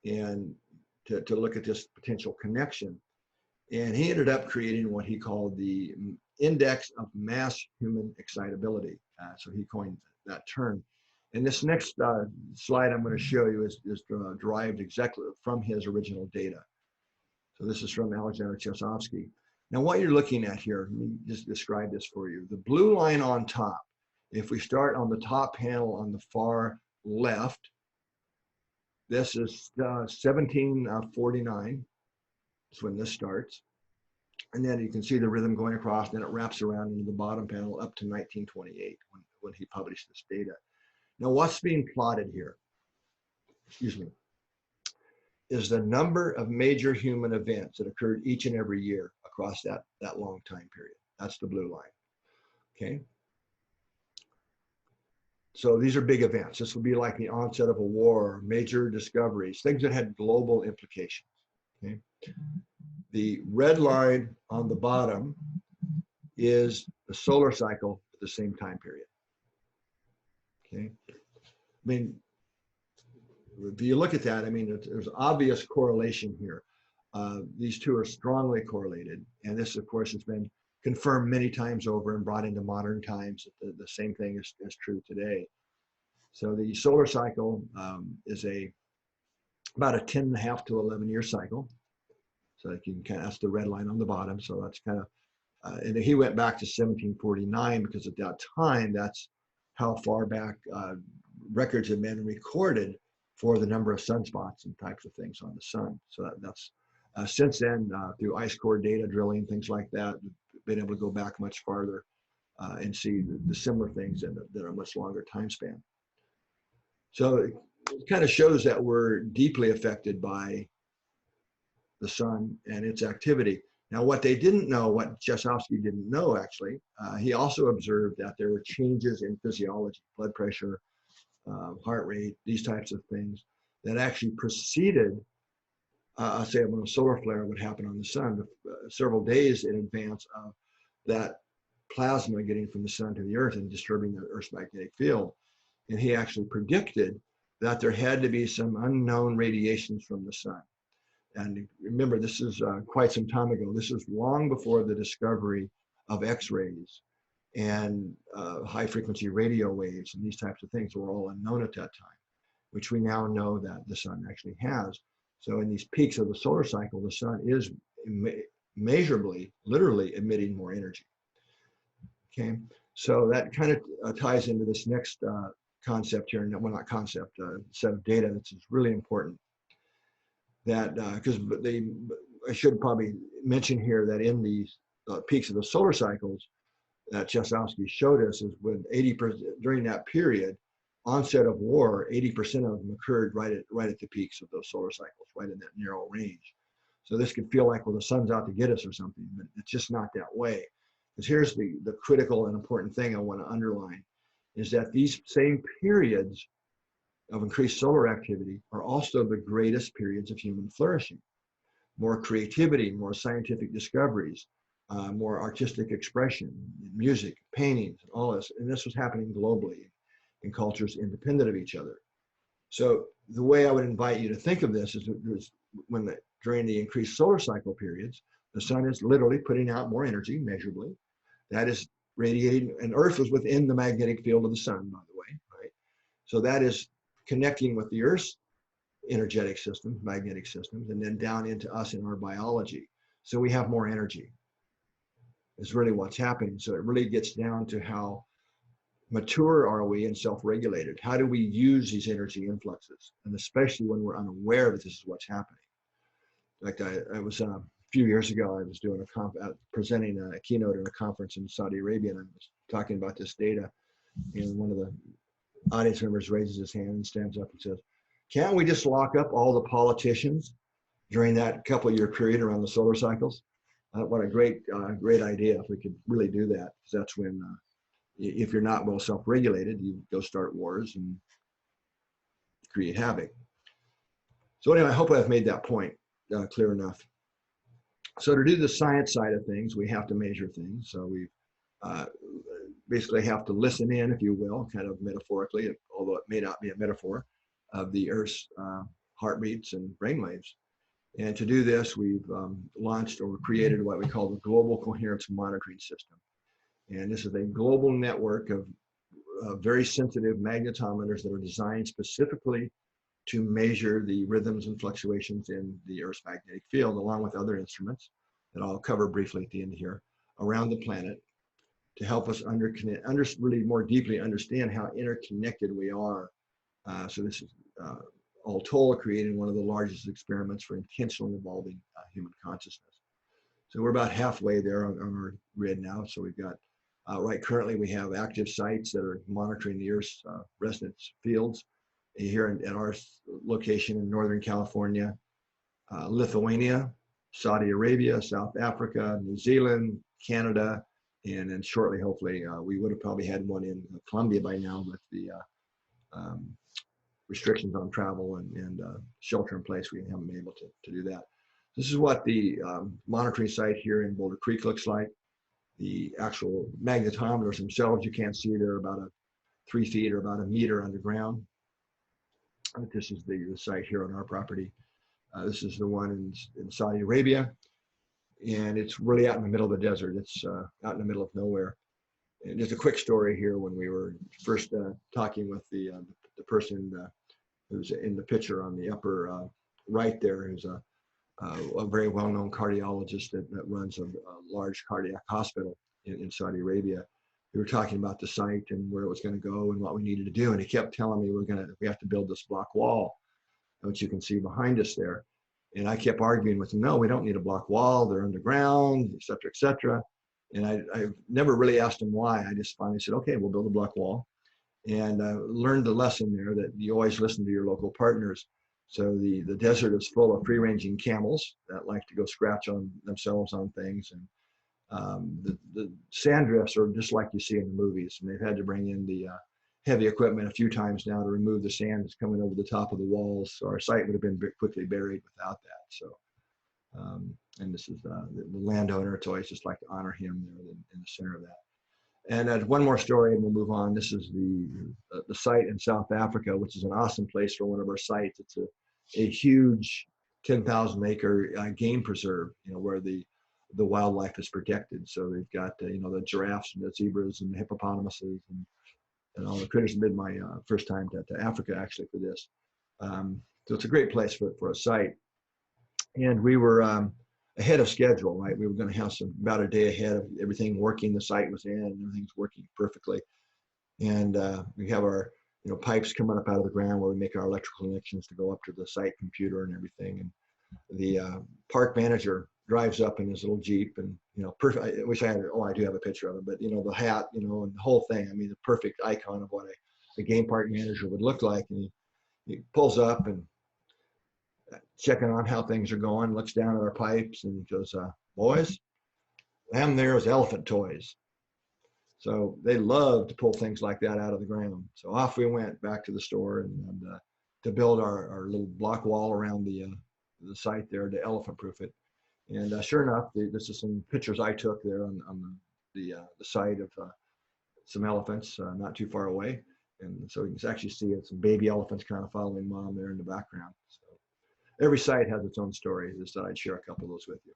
and to look at this potential connection. And he ended up creating what he called the Index of Mass Human Excitability, So he coined that term. And this next slide I'm going to show you is derived exactly from his original data. So this is from Alexander Chesovsky. Now what you're looking at here, let me just describe this for you. The blue line on top, if we start on the top panel on the far left, this is 1749. That's when this starts. And then you can see the rhythm going across, and then it wraps around into the bottom panel up to 1928 when he published this data. Now what's being plotted here, excuse me, is the number of major human events that occurred each and every year across that long time period. That's the blue line, okay? So these are big events. This would be like the onset of a war, major discoveries, things that had global implications, okay? The red line on the bottom is the solar cycle at the same time period, okay? I mean, if you look at that, I mean, there's obvious correlation here. These two are strongly correlated. And this, of course, has been confirmed many times over and brought into modern times. The same thing is true today. So the solar cycle is about a 10.5 to 11-year cycle. So you can kind of, that's the red line on the bottom. So that's kind of, and he went back to 1749 because at that time, that's how far back records have been recorded for the number of sunspots and types of things on the sun. So that's since then, through ice core data drilling, things like that, been able to go back much farther and see the similar things that are a much longer time span. So it kind of shows that we're deeply affected by the sun and its activity. Now, what they didn't know, what Chesovsky didn't know actually, he also observed that there were changes in physiology, blood pressure, heart rate, these types of things that actually preceded, say, when a solar flare would happen on the sun, several days in advance of that plasma getting from the sun to the earth and disturbing the Earth's magnetic field. And he actually predicted that there had to be some unknown radiations from the sun. And remember, this is quite some time ago. This is long before the discovery of X-rays and high frequency radio waves and these types of things were all unknown at that time, which we now know that the sun actually has. So in these peaks of the solar cycle, the sun is measurably, literally emitting more energy. Okay, so that kind of ties into this next concept here, well, not concept, set of data that's really important. That, because I should probably mention here that in these peaks of the solar cycles that Chesovsky showed us is when 80%, during that period, onset of war, 80% of them occurred right at the peaks of those solar cycles, right in that narrow range. So this could feel like, well, the sun's out to get us or something, but it's just not that way. Because here's the critical and important thing I want to underline, is that these same periods of increased solar activity are also the greatest periods of human flourishing. More creativity, more scientific discoveries, more artistic expression, music, paintings, all this. And this was happening globally in cultures independent of each other. So the way I would invite you to think of this is when during the increased solar cycle periods, the sun is literally putting out more energy measurably. That is radiating, and Earth was within the magnetic field of the sun, by the way, right? So that is connecting with the Earth's energetic systems, magnetic systems, and then down into us in our biology. So we have more energy is really what's happening. So it really gets down to how mature are we and self-regulated? How do we use these energy influxes? And especially when we're unaware that this is what's happening. Like I was a few years ago, I was doing presenting a keynote at a conference in Saudi Arabia, and I was talking about this data, and one of the audience members raises his hand and stands up and says, can't we just lock up all the politicians during that couple-year period around the solar cycles? What a great idea if we could really do that, because that's when, if you're not well self-regulated, you go start wars and create havoc. So anyway, I hope I've made that point clear enough. So to do the science side of things, we have to measure things. So we basically have to listen in, if you will, kind of metaphorically, although it may not be a metaphor, of the Earth's heartbeats and brainwaves. And to do this, we've launched or created what we call the Global Coherence Monitoring System. And this is a global network of very sensitive magnetometers that are designed specifically to measure the rhythms and fluctuations in the Earth's magnetic field, along with other instruments that I'll cover briefly at the end here, around the planet, to help us really more deeply understand how interconnected we are. So this is all told creating one of the largest experiments for intentional evolving human consciousness. So we're about halfway there on our grid now. So we've got, right currently we have active sites that are monitoring the Earth's resonance fields here at our location in Northern California, Lithuania, Saudi Arabia, South Africa, New Zealand, Canada, and then shortly, hopefully, we would have probably had one in Colombia by now with the restrictions on travel and shelter in place. We haven't been able to do that. This is what the monitoring site here in Boulder Creek looks like. The actual magnetometers themselves, you can't see, they're about 3 feet or about 1 meter underground. This is the site here on our property. This is the one in Saudi Arabia, and it's really out in the middle of the desert. It's out in the middle of nowhere. And just a quick story here. When we were first talking with the person who's in the picture on the upper right there, who's a very well-known cardiologist that runs a large cardiac hospital in Saudi Arabia. We were talking about the site and where it was going to go and what we needed to do, and he kept telling me we have to build this block wall, which you can see behind us there. And I kept arguing with him, no, we don't need a block wall. They're underground, et cetera, et cetera. And I've never really asked him why. I just finally said, okay, we'll build a block wall. And learned the lesson there that you always listen to your local partners. So the desert is full of free-ranging camels that like to go scratch on themselves on things. And the sand drifts are just like you see in the movies. And they've had to bring in the heavy equipment a few times now to remove the sand that's coming over the top of the walls. So our site would have been quickly buried without that. So, and this is the landowner. It's always just like to honor him there in the center of that. And one more story, and we'll move on. This is the site in South Africa, which is an awesome place for one of our sites. It's a huge 10,000 acre game preserve, where the wildlife is protected. So they've got the giraffes and the zebras and the hippopotamuses and all the critters. It's been my first time to Africa actually for this. So it's a great place for a site. And we were ahead of schedule, right? We were going to have about a day ahead of everything working. The site was in and everything's working perfectly. And we have our pipes coming up out of the ground where we make our electrical connections to go up to the site computer and everything. And the park manager drives up in his little Jeep, and perfect. I wish I had. Oh, I do have a picture of it, but the hat, and the whole thing. I mean, the perfect icon of what a game park manager would look like. And he pulls up and checking on how things are going. Looks down at our pipes and he goes, "Boys, them there is elephant toys." So they love to pull things like that out of the ground. So off we went back to the store and to build our little block wall around the site there to elephant proof it. And sure enough, this is some pictures I took there on the site of some elephants not too far away. And so you can actually see some baby elephants kind of following mom there in the background. So every site has its own story. I just thought I'd share a couple of those with you.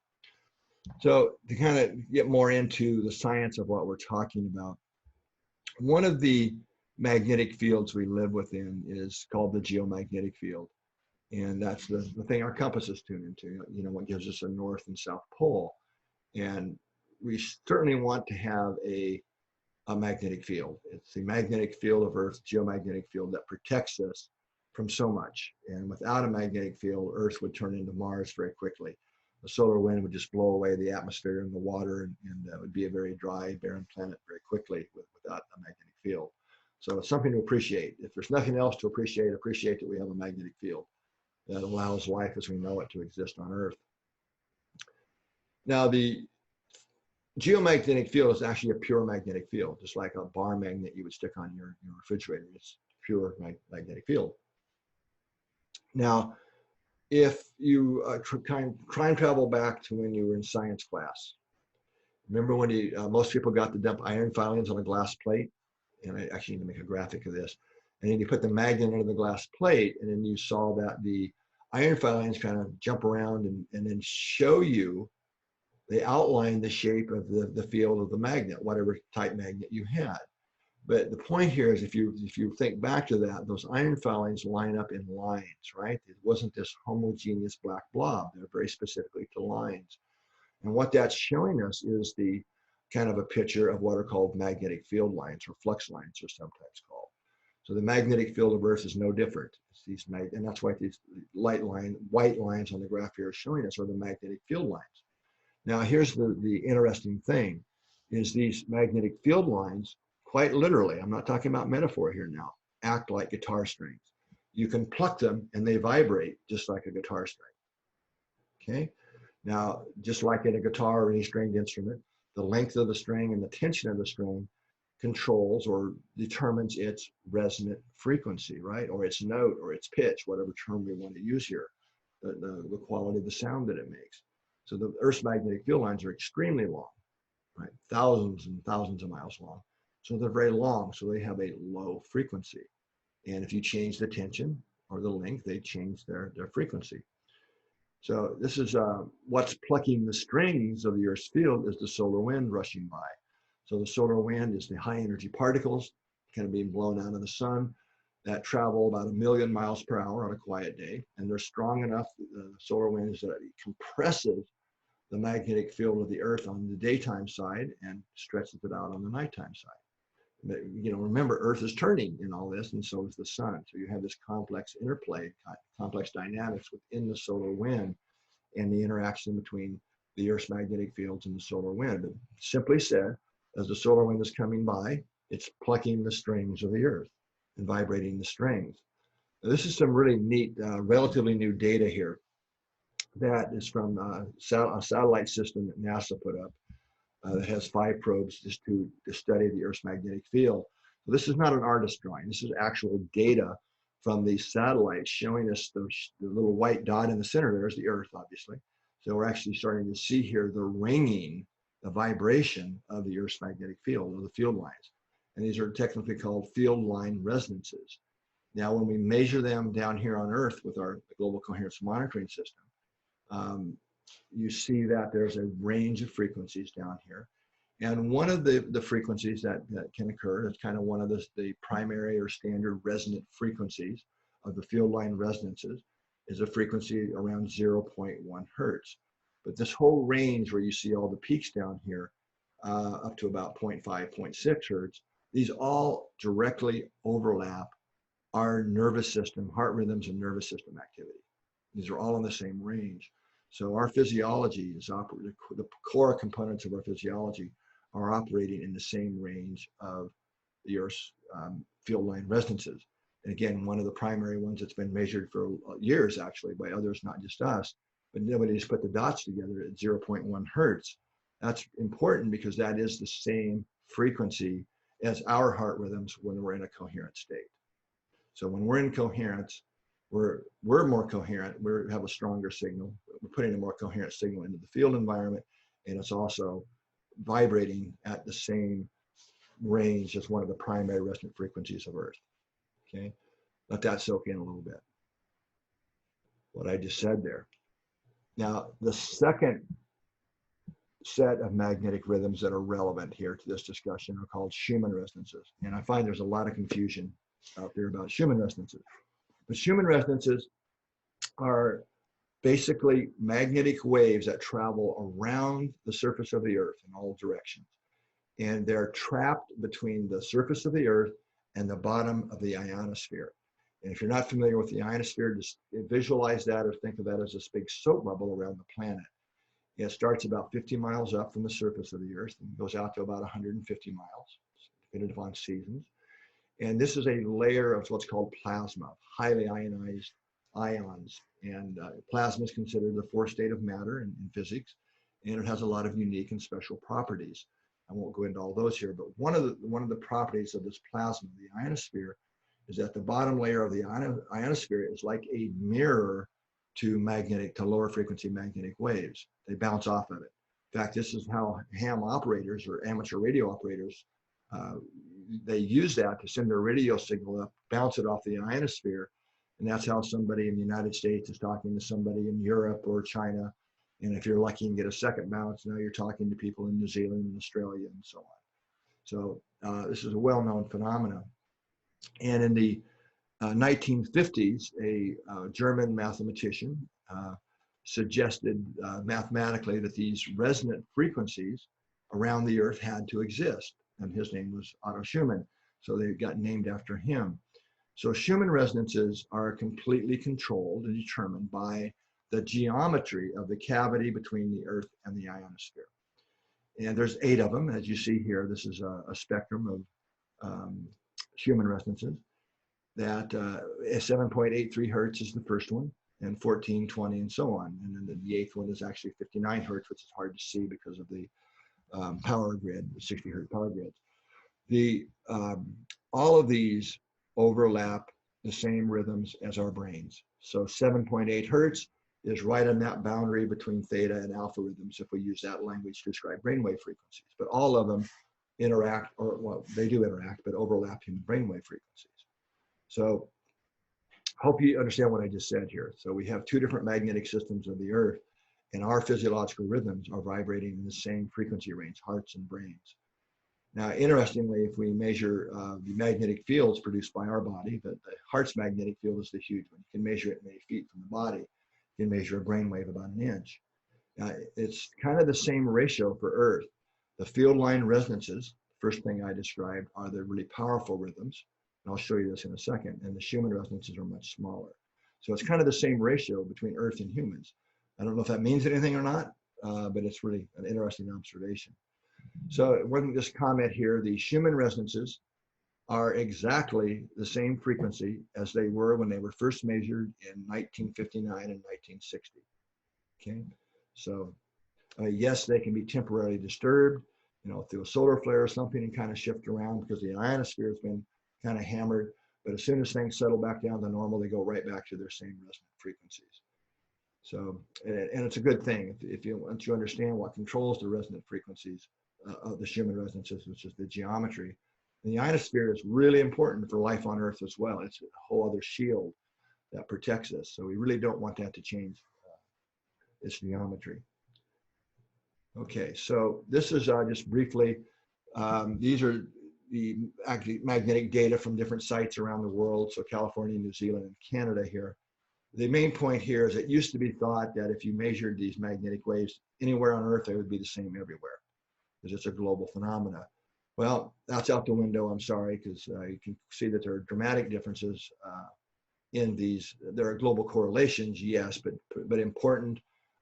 So to kind of get more into the science of what we're talking about, one of the magnetic fields we live within is called the geomagnetic field. And that's the thing our compass is tuned into, what gives us a north and south pole. And we certainly want to have a magnetic field. It's the magnetic field of Earth, geomagnetic field, that protects us from so much. And without a magnetic field, Earth would turn into Mars very quickly. The solar wind would just blow away the atmosphere and the water, and that would be a very dry, barren planet very quickly without a magnetic field. So it's something to appreciate. If there's nothing else to appreciate that we have a magnetic field that allows life as we know it to exist on Earth. Now, the geomagnetic field is actually a pure magnetic field, just like a bar magnet you would stick on your refrigerator. It's pure magnetic field. Now, if you try and travel back to when you were in science class, remember when most people got to dump iron filings on a glass plate? And I actually need to make a graphic of this. And then you put the magnet under the glass plate, and then you saw that the iron filings kind of jump around and then show you, they outline the shape of the field of the magnet, whatever type magnet you had. But the point here is if you think back to that, those iron filings line up in lines, right? It wasn't this homogeneous black blob. They're very specifically to lines. And what that's showing us is the kind of a picture of what are called magnetic field lines, or flux lines are sometimes called. So the magnetic field of Earth is no different. It's these and that's why these white lines on the graph here are showing us are the magnetic field lines. Now here's the interesting thing, is these magnetic field lines, quite literally, I'm not talking about metaphor here now, act like guitar strings. You can pluck them and they vibrate just like a guitar string. Okay? Now, just like in a guitar or any stringed instrument, the length of the string and the tension of the string controls or determines its resonant frequency, right? Or its note or its pitch, whatever term we want to use here, the quality of the sound that it makes. So the Earth's magnetic field lines are extremely long, right? Thousands and thousands of miles long. So they're very long, so they have a low frequency. And if you change the tension or the length, they change their frequency. So this is what's plucking the strings of the Earth's field is the solar wind rushing by. So the solar wind is the high energy particles kind of being blown out of the sun that travel about 1,000,000 miles per hour on a quiet day. And they're strong enough, the solar winds, that it compresses the magnetic field of the Earth on the daytime side and stretches it out on the nighttime side. But, you know, remember, Earth is turning in all this, and so is the sun. So you have this complex interplay, complex dynamics within the solar wind and the interaction between the Earth's magnetic fields and the solar wind. But simply said, as the solar wind is coming by, it's plucking the strings of the Earth and vibrating the strings. Now, this is some really neat, relatively new data here that is from a satellite system that NASA put up. That has 5 probes just to study the Earth's magnetic field. So this is not an artist drawing. This is actual data from these satellites showing us the little white dot in the center. There's the Earth, obviously. So we're actually starting to see here the ringing, the vibration of the Earth's magnetic field, or the field lines. And these are technically called field line resonances. Now, when we measure them down here on Earth with our Global Coherence monitoring system, you see that there's a range of frequencies down here. And one of the frequencies that can occur, it's kind of one of the primary or standard resonant frequencies of the field line resonances, is a frequency around 0.1 hertz. But this whole range where you see all the peaks down here, up to about 0.5, 0.6 hertz, these all directly overlap our nervous system, heart rhythms, and nervous system activity. These are all in the same range. So our physiology is the core components of our physiology are operating in the same range of the Earth's field line resonances. And again, one of the primary ones that's been measured for years, actually, by others, not just us, but nobody's put the dots together at 0.1 hertz. That's important because that is the same frequency as our heart rhythms when we're in a coherent state. So when we're in coherence, we're more coherent, we have a stronger signal, we're putting a more coherent signal into the field environment, and it's also vibrating at the same range as one of the primary resonant frequencies of Earth. Okay, let that soak in a little bit, what I just said there. Now, the second set of magnetic rhythms that are relevant here to this discussion are called Schumann resonances. And I find there's a lot of confusion out there about Schumann resonances. But Schumann resonances are basically magnetic waves that travel around the surface of the Earth in all directions. And they're trapped between the surface of the Earth and the bottom of the ionosphere. And if you're not familiar with the ionosphere, just visualize that or think of that as this big soap bubble around the planet. It starts about 50 miles up from the surface of the Earth and goes out to about 150 miles, depending upon seasons. And this is a layer of what's called plasma, highly ionized ions. And plasma is considered the fourth state of matter in physics, and it has a lot of unique and special properties. I won't go into all those here, but one of the properties of this plasma, the ionosphere, is that the bottom layer of the ionosphere is like a mirror to lower frequency magnetic waves. They bounce off of it. In fact, this is how ham operators or amateur radio operators they use that to send their radio signal up, bounce it off the ionosphere, and that's how somebody in the United States is talking to somebody in Europe or China. And if you're lucky and get a second bounce, now you're talking to people in New Zealand and Australia and so on. So This is a well-known phenomenon. And in the 1950s, a German mathematician suggested mathematically that these resonant frequencies around the Earth had to exist. And his name was Otto Schumann. So they got named after him. So Schumann resonances are completely controlled and determined by the geometry of the cavity between the Earth and the ionosphere. And there's 8 of them, as you see here. This is a spectrum of Schumann resonances. That 7.83 hertz is the first one, and 14, 20, and so on. And then the 8th one is actually 59 hertz, which is hard to see because of the power grid, the 60 hertz power grids. All of these overlap the same rhythms as our brains. So 7.8 hertz is right on that boundary between theta and alpha rhythms, if we use that language to describe brainwave frequencies. But all of them interact, or well, they do interact, but overlap in brainwave frequencies. So hope you understand what I just said here. So we have 2 different magnetic systems of the Earth, and our physiological rhythms are vibrating in the same frequency range, hearts and brains. Now, interestingly, if we measure the magnetic fields produced by our body, the heart's magnetic field is the huge one. You can measure it many feet from the body. You can measure a brainwave about 1 inch. It's kind of the same ratio for Earth. The field line resonances, first thing I described, are the really powerful rhythms. And I'll show you this in a second. And the Schumann resonances are much smaller. So it's kind of the same ratio between Earth and humans. I don't know if that means anything or not, but it's really an interesting observation. So one just comment here, the Schumann resonances are exactly the same frequency as they were when they were first measured in 1959 and 1960. Okay, so yes, they can be temporarily disturbed, through a solar flare or something, and kind of shift around because the ionosphere has been kind of hammered. But as soon as things settle back down to normal, they go right back to their same resonant frequencies. So, and it's a good thing once you understand what controls the resonant frequencies of the Schumann resonances, which is the geometry. And the ionosphere is really important for life on Earth as well. It's a whole other shield that protects us. So we really don't want that to change its geometry. Okay, so this is just briefly, these are the magnetic data from different sites around the world. So California, New Zealand, and Canada here. The main point here is it used to be thought that if you measured these magnetic waves anywhere on Earth, they would be the same everywhere, because it's a global phenomena. Well, that's out the window, I'm sorry, because you can see that there are dramatic differences in these. There are global correlations, yes, but important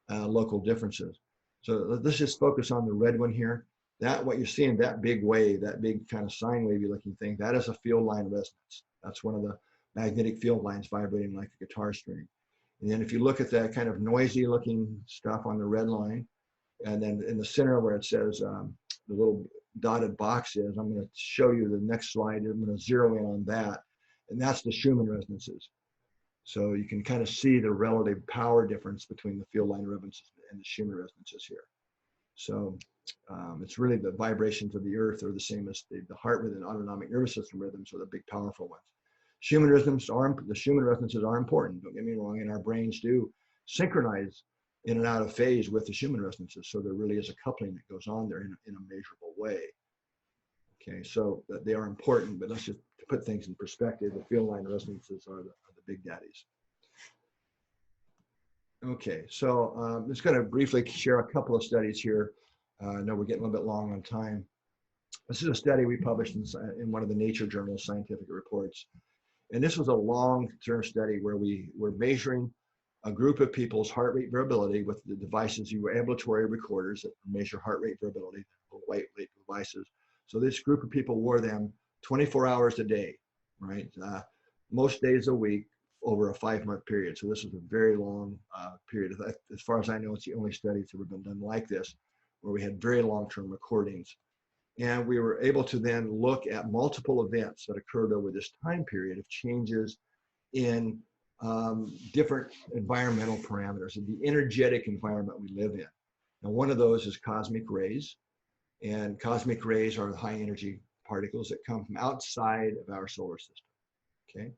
local differences. So let's just focus on the red one here. That, what you're seeing, that big wave, that big kind of sine wavy looking thing, that is a field line resonance. That's one of the magnetic field lines vibrating like a guitar string. And then if you look at that kind of noisy looking stuff on the red line, and then in the center where it says the little dotted box is, I'm going to show you the next slide. I'm going to zero in on that. And that's the Schumann resonances. So you can kind of see the relative power difference between the field line resonances and the Schumann resonances here. So it's really the vibrations of the Earth are the same as the heart rhythm, autonomic nervous system rhythms are the big powerful ones. The Schumann resonances are important, don't get me wrong, and our brains do synchronize in and out of phase with the Schumann resonances. So there really is a coupling that goes on there in a measurable way. Okay, so they are important, but let's just put things in perspective. The field line resonances are the big daddies. Okay, so I'm just going to briefly share a couple of studies here. I know we're getting a little bit long on time. This is a study we published in one of the Nature journals, Scientific Reports. And this was a long-term study where we were measuring a group of people's heart rate variability with the devices. You were ambulatory recorders that measure heart rate variability, lightweight devices. So this group of people wore them 24 hours a day, right? Most days a week over a 5-month period. So this was a very long period. As far as I know, it's the only study that's ever been done like this, where we had very long-term recordings. And we were able to then look at multiple events that occurred over this time period of changes in different environmental parameters, and the energetic environment we live in. Now, one of those is cosmic rays. And cosmic rays are the high energy particles that come from outside of our solar system, okay?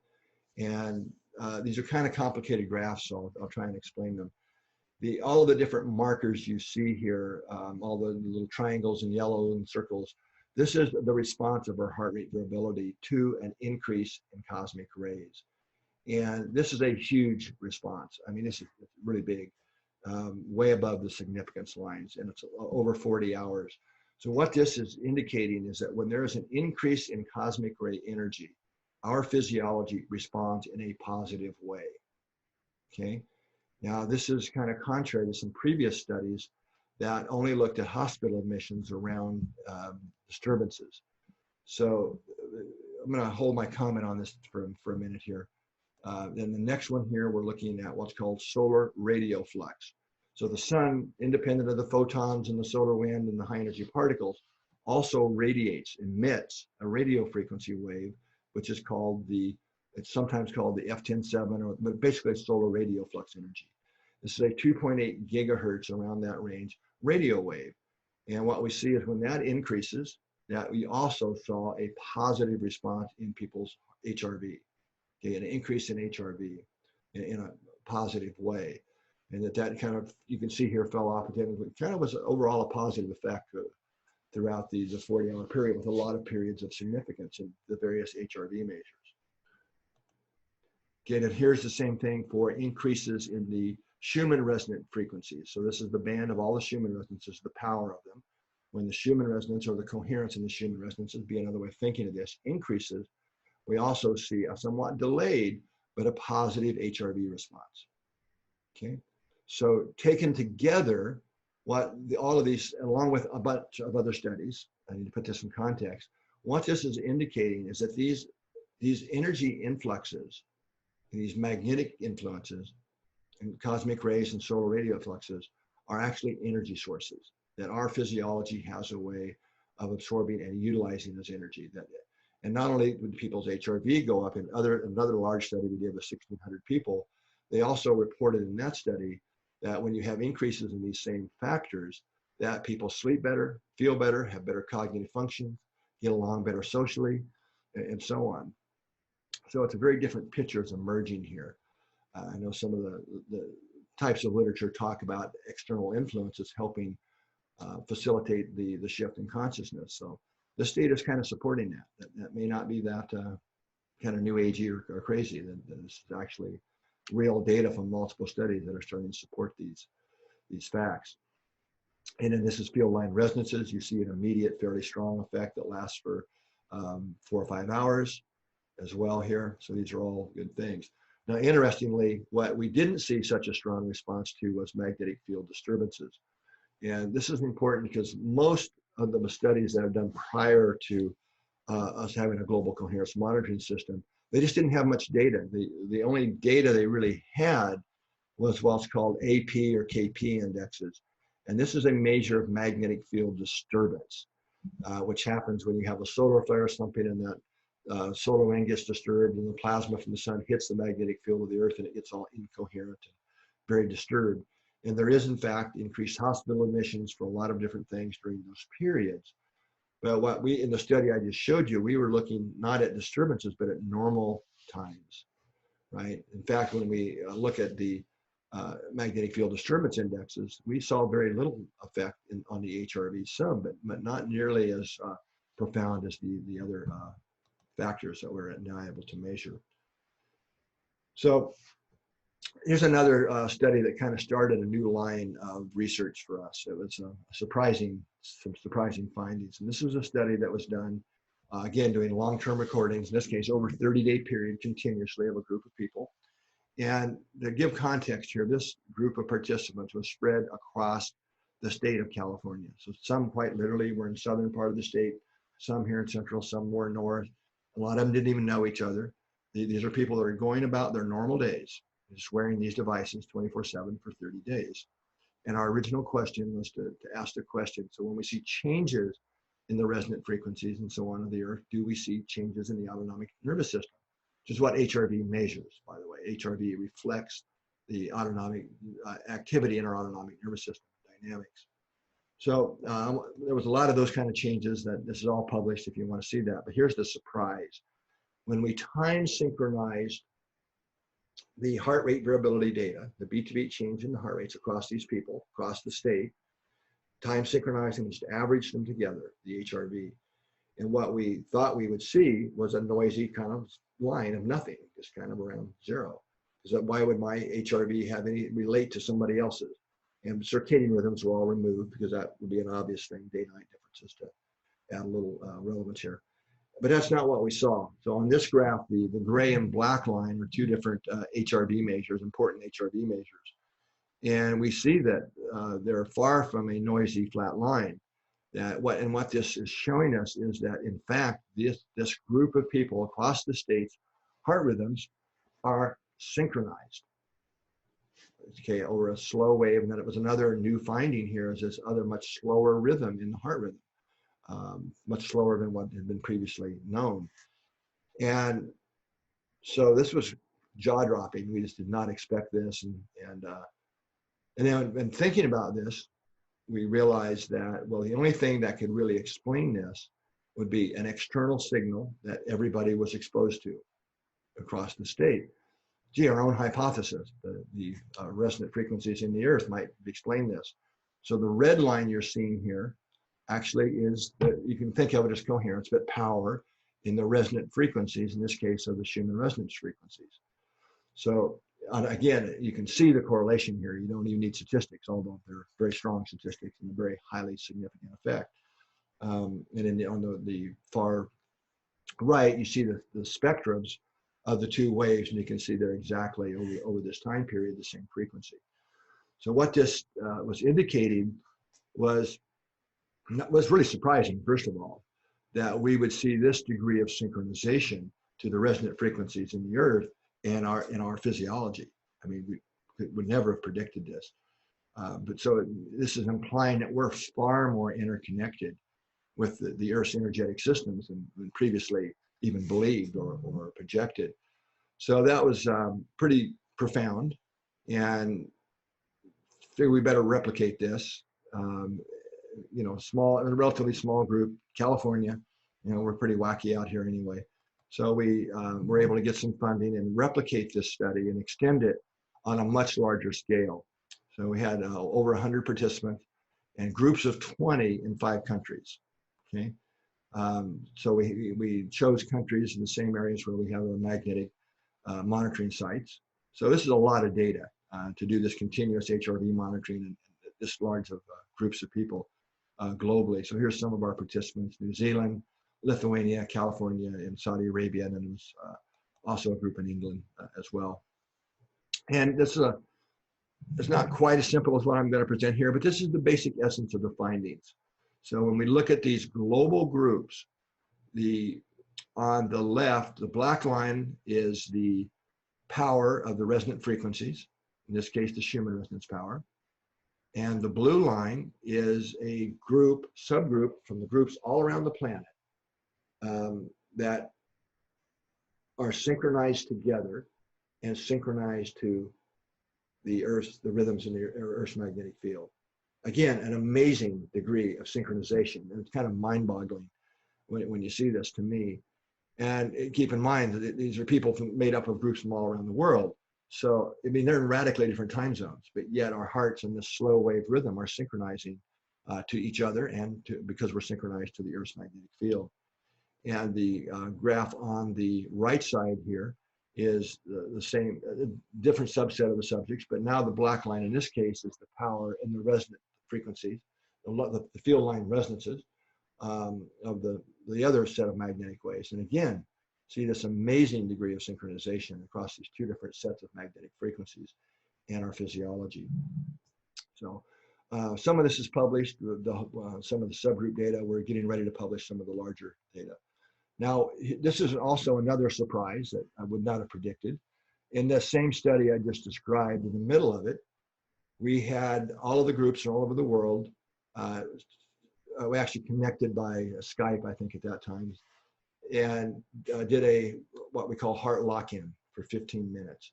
And these are kind of complicated graphs, so I'll try and explain them. All of the different markers you see here, all the little triangles and yellow and circles, This is the response of our heart rate variability to an increase in cosmic rays. And this is a huge response. I mean, this is really big, way above the significance lines, and it's over 40 hours. So what this is indicating is that when there is an increase in cosmic ray energy, our physiology responds in a positive way, okay? Now, this is kind of contrary to some previous studies that only looked at hospital admissions around disturbances. So I'm going to hold my comment on this for a minute here. Then the next one here, we're looking at what's called solar radio flux. So the sun, independent of the photons and the solar wind and the high energy particles, also radiates, emits a radio frequency wave, which is called it's sometimes called the F107, but basically it's solar radio flux energy. This is a 2.8 gigahertz around that range radio wave. And what we see is when that increases, that we also saw a positive response in people's HRV, okay, an increase in HRV in a positive way. And that kind of, you can see here, fell off again. It kind of was overall a positive effect throughout the 40-hour period, with a lot of periods of significance in the various HRV measures. Again, and here's the same thing for increases in the Schumann resonant frequencies. So this is the band of all the Schumann resonances, the power of them. When the Schumann resonance, or the coherence in the Schumann resonance, would be another way of thinking of this, increases, we also see a somewhat delayed, but a positive HRV response, okay? So taken together, all of these, along with a bunch of other studies, I need to put this in context, what this is indicating is that these energy influxes, these magnetic influences, and cosmic rays and solar radio fluxes are actually energy sources, that our physiology has a way of absorbing and utilizing this energy. And not only would people's HRV go up, in another large study we did with 1,600 people, they also reported in that study that when you have increases in these same factors, that people sleep better, feel better, have better cognitive function, get along better socially, and so on. So it's a very different picture is emerging here. I know some of the types of literature talk about external influences helping facilitate the shift in consciousness. So this data is kind of supporting that. That may not be that kind of new agey or crazy. That this is actually real data from multiple studies that are starting to support these facts. And then this is field line resonances. You see an immediate, fairly strong effect that lasts for 4 or 5 hours as well here. So these are all good things. Now, interestingly, what we didn't see such a strong response to was magnetic field disturbances. And this is important because most of the studies that are done prior to us having a global coherence monitoring system, they just didn't have much data. The only data they really had was what's called AP or KP indexes. And this is a measure of magnetic field disturbance, which happens when you have a solar flare, something in that solar wind gets disturbed and the plasma from the sun hits the magnetic field of the earth and it gets all incoherent and very disturbed. And there is, in fact, increased hospital admissions for a lot of different things during those periods. But what we, in the study I just showed you, we were looking not at disturbances, but at normal times, right? In fact, when we look at the magnetic field disturbance indexes, we saw very little effect on the HRV sub, but not nearly as profound as the other factors that we're now able to measure. So here's another study that kind of started a new line of research for us. It was some surprising findings. And this was a study that was done, again, doing long-term recordings, in this case, over a 30-day period continuously of a group of people. And to give context here, this group of participants was spread across the state of California. So some quite literally were in southern part of the state, some here in central, some more north. A lot of them didn't even know each other. These are people that are going about their normal days, just wearing these devices 24/7 for 30 days. And our original question was to ask the question, so when we see changes in the resonant frequencies and so on of the earth, do we see changes in the autonomic nervous system? Which is what HRV measures, by the way. HRV reflects the autonomic activity in our autonomic nervous system dynamics. So there was a lot of those kind of changes. That this is all published if you want to see that. But here's the surprise. When we time synchronized the heart rate variability data, the beat-to-beat change in the heart rates across these people, across the state, time synchronizing, just averaged them together, the HRV. And what we thought we would see was a noisy kind of line of nothing, just kind of around zero. Because why would my HRV have any relate to somebody else's? And circadian rhythms were all removed because that would be an obvious thing, day-night differences, to add a little relevance here. But that's not what we saw. So on this graph, the gray and black line are two different HRV measures, important HRV measures. And we see that they're far from a noisy flat line. What this is showing us is that, in fact, this group of people across the states, heart rhythms are synchronized, okay, over a slow wave. And then it was another new finding here is this other much slower rhythm in the heart rhythm, much slower than what had been previously known. And so this was jaw-dropping. We just did not expect this. And then when thinking about this, we realized that, well, the only thing that could really explain this would be an external signal that everybody was exposed to across the state. Gee, our own hypothesis, the resonant frequencies in the earth might explain this. So the red line you're seeing here actually is that you can think of it as coherence, but power in the resonant frequencies, in this case of the Schumann resonance frequencies. So again, you can see the correlation here. You don't even need statistics, although they're very strong statistics and a very highly significant effect. And on the far right, you see the spectrums of the two waves, and you can see they're exactly over this time period, the same frequency. So what this was indicating was really surprising, first of all, that we would see this degree of synchronization to the resonant frequencies in the earth in our physiology. I mean, we would never have predicted this. But so this is implying that we're far more interconnected with the Earth's energetic systems than previously even believed or projected. So that was pretty profound, and figure we better replicate this. You know, a relatively small group, California, you know, we're pretty wacky out here anyway. So we were able to get some funding and replicate this study and extend it on a much larger scale. So we had over 100 participants and groups of 20 in 5 countries, okay? So we chose countries in the same areas where we have a magnetic monitoring sites. So this is a lot of data to do this continuous HRV monitoring and this large of groups of people globally. So here's some of our participants: New Zealand, Lithuania, California, and Saudi Arabia, and then there's also a group in England as well. And this is it's not quite as simple as what I'm going to present here, but this is the basic essence of the findings. So when we look at these global groups, on the left, the black line is the power of the resonant frequencies, in this case, the Schumann resonance power. And the blue line is a subgroup from the groups all around the planet that are synchronized together and synchronized to the rhythms in the Earth's magnetic field. Again, an amazing degree of synchronization. And it's kind of mind-boggling when you see this, to me. And keep in mind that these are people made up of groups from all around the world. So, I mean, they're in radically different time zones, but yet our hearts in this slow wave rhythm are synchronizing to each other and because we're synchronized to the Earth's magnetic field. And the graph on the right side here is the same, different subset of the subjects, but now the black line in this case is the power in the resonant frequencies, the field line resonances of the other set of magnetic waves. And again, see this amazing degree of synchronization across these 2 different sets of magnetic frequencies and our physiology. So some of this is published, some of the subgroup data. We're getting ready to publish some of the larger data. Now, this is also another surprise that I would not have predicted. In the same study I just described, in the middle of it, we had all of the groups all over the world. We actually connected by Skype, I think, at that time, and did what we call heart lock-in for 15 minutes.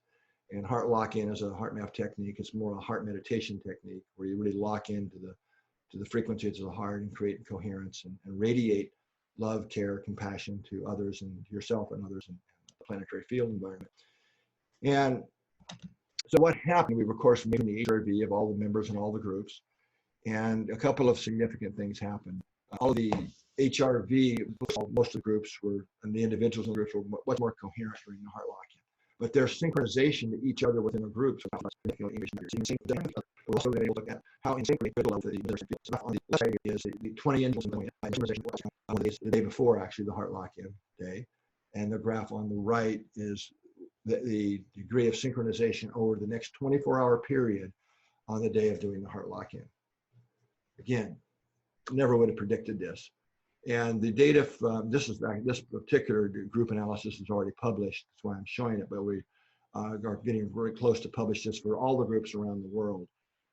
And heart lock-in is a HeartMath technique. It's more a heart meditation technique where you really lock into the frequencies of the heart and create coherence and radiate love, care, compassion to others and yourself and others in the planetary field environment. And so what happened, we were, of course, making the HRV of all the members and all the groups, and a couple of significant things happened. All of the HRV, most of the groups were, and the individuals in the groups were much more coherent during the heart lock-in. But their synchronization to each other within the groups was significantly increased. We're also able to look at how in sync the left on the left side is the 20 individuals in the day before actually the heart lock-in day. And the graph on the right is the degree of synchronization over the next 24-hour period on the day of doing the heart lock-in. Again, never would have predicted this. And the data from this particular group analysis is already published. That's why I'm showing it, but we are getting very close to publish this for all the groups around the world.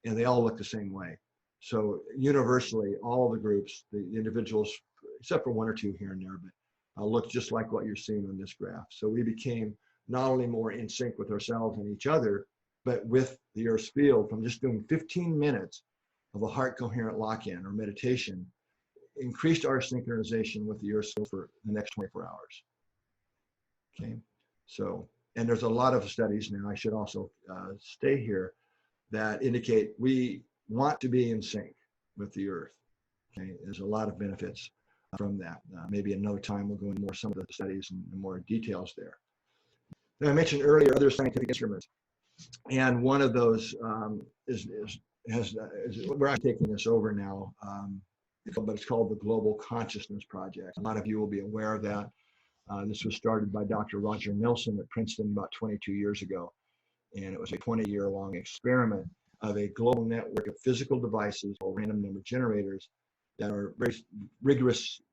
And they all look the same way. So universally, all the groups, the individuals, except for one or two here and there, but look just like what you're seeing on this graph. So we became not only more in sync with ourselves and each other, but with the Earth's field from just doing 15 minutes of a heart coherent lock-in or meditation, increased our synchronization with the Earth's field for the next 24 hours. Okay, so, and there's a lot of studies now, I should also stay here, that indicate we want to be in sync with the Earth. Okay, there's a lot of benefits from that. Maybe another time we'll go into more some of the studies and more details there. Now, I mentioned earlier other scientific instruments, and one of those we're taking this over now, but it's called the Global Consciousness Project. A lot of you will be aware of that. This was started by Dr. Roger Nelson at Princeton about 22 years ago. And it was a 20-year-long experiment of a global network of physical devices or random number generators that are very rigorously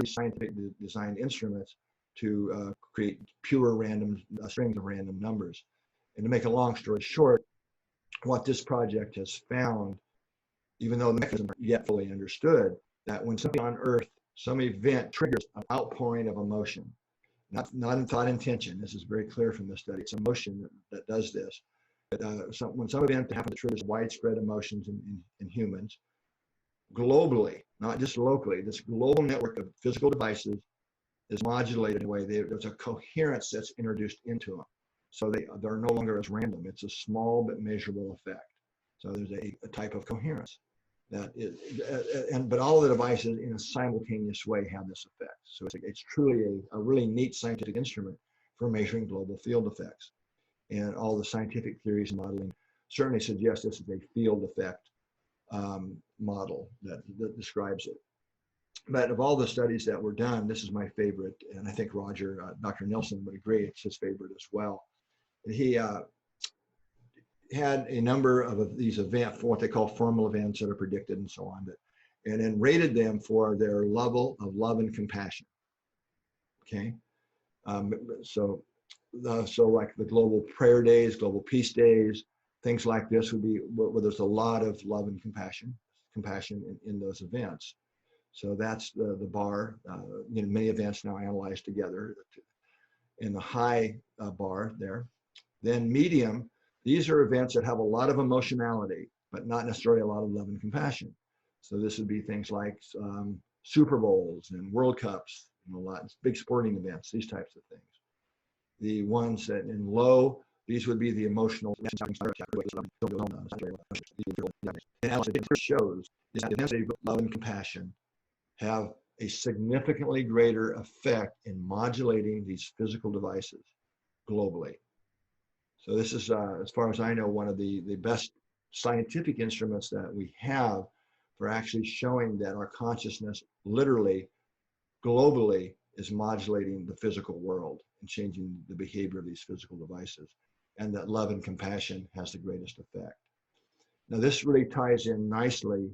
scientific designed instruments to create pure random strings of random numbers. And to make a long story short, what this project has found, even though the mechanism isn't yet fully understood, that when something on Earth, some event triggers an outpouring of emotion, not in thought intention. This is very clear from the study. It's emotion that does this. But, when some event happens that triggers widespread emotions in humans, globally, not just locally, this global network of physical devices is modulated in a way. There's a coherence that's introduced into them. So they're no longer as random. It's a small but measurable effect. So there's a type of coherence that is, but all the devices in a simultaneous way have this effect. So it's truly a really neat scientific instrument for measuring global field effects. And all the scientific theories and modeling certainly suggest this is a field effect model that describes it. But of all the studies that were done, this is my favorite, and I think Dr. Nelson would agree, it's his favorite as well. He had a number of these events, for what they call formal events that are predicted and so on, and then rated them for their level of love and compassion. Okay, so like the global prayer days, global peace days, things like this would be where there's a lot of love and compassion in those events. So that's the bar. Many events now analyzed together in the high bar there. Then medium, these are events that have a lot of emotionality, but not necessarily a lot of love and compassion. So this would be things like Super Bowls and World Cups, a lot big sporting events, these types of things. The ones that in low, these would be the emotional. Analysis shows is that events of love and compassion have a significantly greater effect in modulating these physical devices globally. So this is, as far as I know, one of the best scientific instruments that we have for actually showing that our consciousness literally, globally, is modulating the physical world and changing the behavior of these physical devices, and that love and compassion has the greatest effect. Now, this really ties in nicely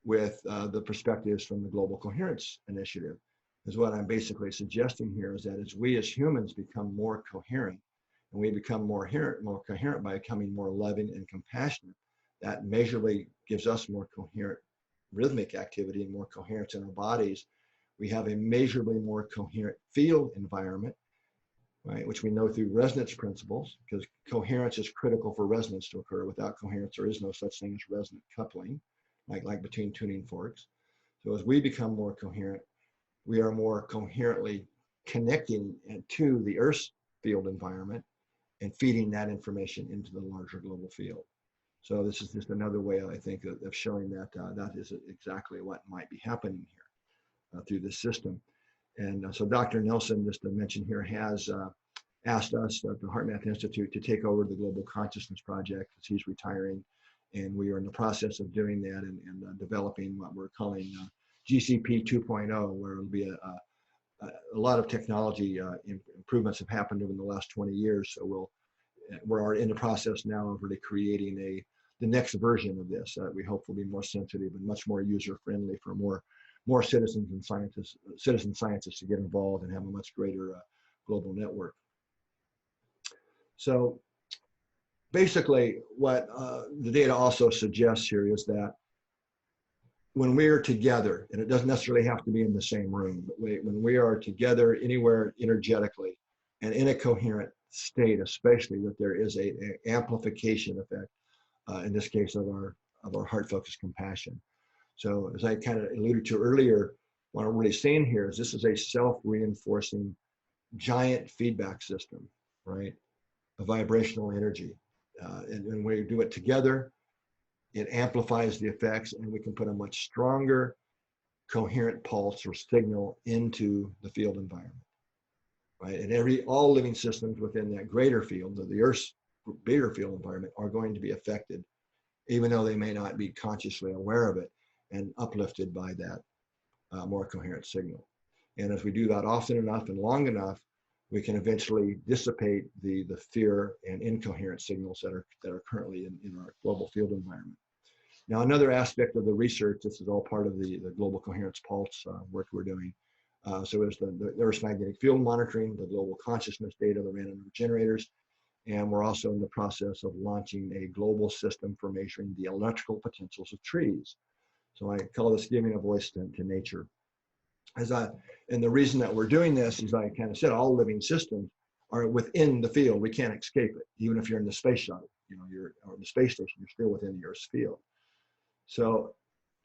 with the perspectives from the Global Coherence Initiative, is what I'm basically suggesting here is that as we as humans become more coherent, and we become more coherent by becoming more loving and compassionate, that measurably gives us more coherent rhythmic activity and more coherence in our bodies. We have a measurably more coherent field environment, right, which we know through resonance principles, because coherence is critical for resonance to occur. Without coherence, there is no such thing as resonant coupling, like between tuning forks. So as we become more coherent, we are more coherently connecting to the Earth's field environment and feeding that information into the larger global field. So this is just another way, I think, of showing that that is exactly what might be happening here. through this system. And so Dr. Nelson, just to mention here, has asked us at the HeartMath Institute to take over the Global Consciousness Project as he's retiring. And we are in the process of doing that and developing what we're calling GCP 2.0, where it'll be a lot of technology improvements have happened over the last 20 years. So we're in the process now of really creating the next version of this that we hope will be more sensitive and much more user-friendly for more citizens and scientists to get involved and have a much greater global network. So basically what the data also suggests here is that when we're together, and it doesn't necessarily have to be in the same room, but when we are together anywhere energetically and in a coherent state, especially, that there is an amplification effect, in this case of our heart-focused compassion. So as I kind of alluded to earlier, what I'm really saying here is this is a self-reinforcing giant feedback system, right? A vibrational energy. And when we do it together, it amplifies the effects, and we can put a much stronger coherent pulse or signal into the field environment, right? And all living systems within that greater field, the Earth's bigger field environment, are going to be affected, even though they may not be consciously aware of it, and uplifted by that more coherent signal. And as we do that often enough and long enough, we can eventually dissipate the fear and incoherent signals that are currently in our global field environment. Now, another aspect of the research, this is all part of the Global Coherence Pulse work we're doing. So there's the Earth's magnetic field monitoring, the global consciousness data, the random number generators, and we're also in the process of launching a global system for measuring the electrical potentials of trees. So I call this giving a voice to nature. And the reason that we're doing this is, I kind of said, all living systems are within the field. We can't escape it. Even if you're in the space shuttle, or the space station, you're still within the Earth's field. So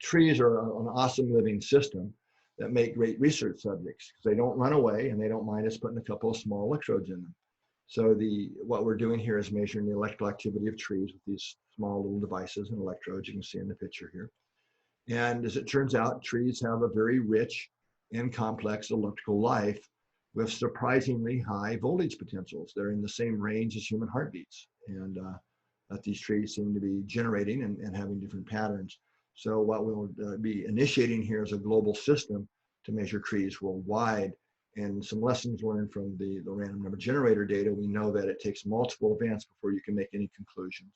trees are an awesome living system that make great research subjects because they don't run away and they don't mind us putting a couple of small electrodes in them. So what we're doing here is measuring the electrical activity of trees with these small little devices and electrodes you can see in the picture here. And as it turns out, trees have a very rich and complex electrical life with surprisingly high voltage potentials. They're in the same range as human heartbeats, and that these trees seem to be generating and having different patterns. So what we'll be initiating here is a global system to measure trees worldwide. And some lessons learned from the random number generator data, we know that it takes multiple events before you can make any conclusions.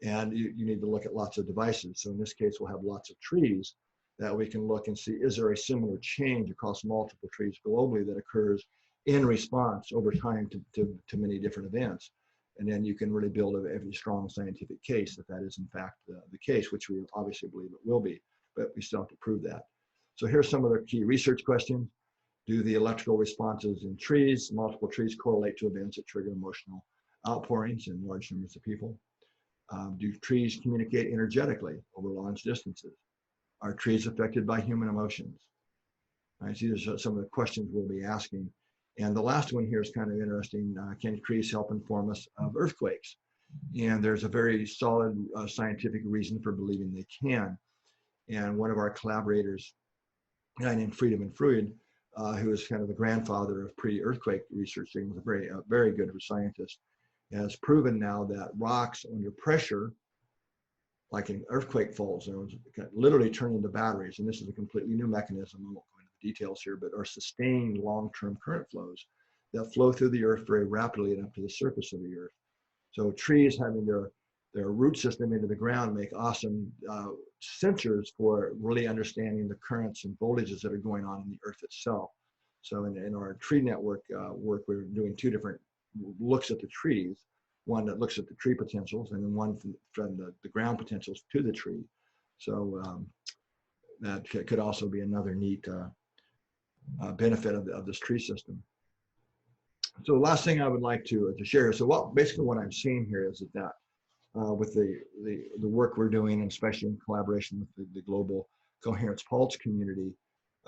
And you need to look at lots of devices. So in this case, we'll have lots of trees that we can look and see, is there a similar change across multiple trees globally that occurs in response over time to many different events? And then you can really build a very strong scientific case that is in fact the case, which we obviously believe it will be, but we still have to prove that. So here's some of the key research questions. Do the electrical responses in trees, multiple trees, correlate to events that trigger emotional outpourings in large numbers of people? Do trees communicate energetically over large distances? Are trees affected by human emotions? Right, so these are some of the questions we'll be asking. And the last one here is kind of interesting. Can trees help inform us of earthquakes? And there's a very solid scientific reason for believing they can. And one of our collaborators, a guy named Friedemann Freud, who is kind of the grandfather of pre-earthquake research, he was a very good scientist, has proven now that rocks under pressure, like in earthquake fault zones, can literally turn into batteries. And this is a completely new mechanism. I won't go into the details here, but are sustained long-term current flows that flow through the earth very rapidly and up to the surface of the earth. So trees having their root system into the ground make awesome sensors for really understanding the currents and voltages that are going on in the earth itself. So in our tree network work, we're doing two different looks at the trees. One that looks at the tree potentials, and then one from the ground potentials to the tree. So that could also be another neat benefit of this tree system. So the last thing I would like to share. So basically what I'm seeing here is that with the work we're doing, and especially in collaboration with the Global Coherence Pulse community,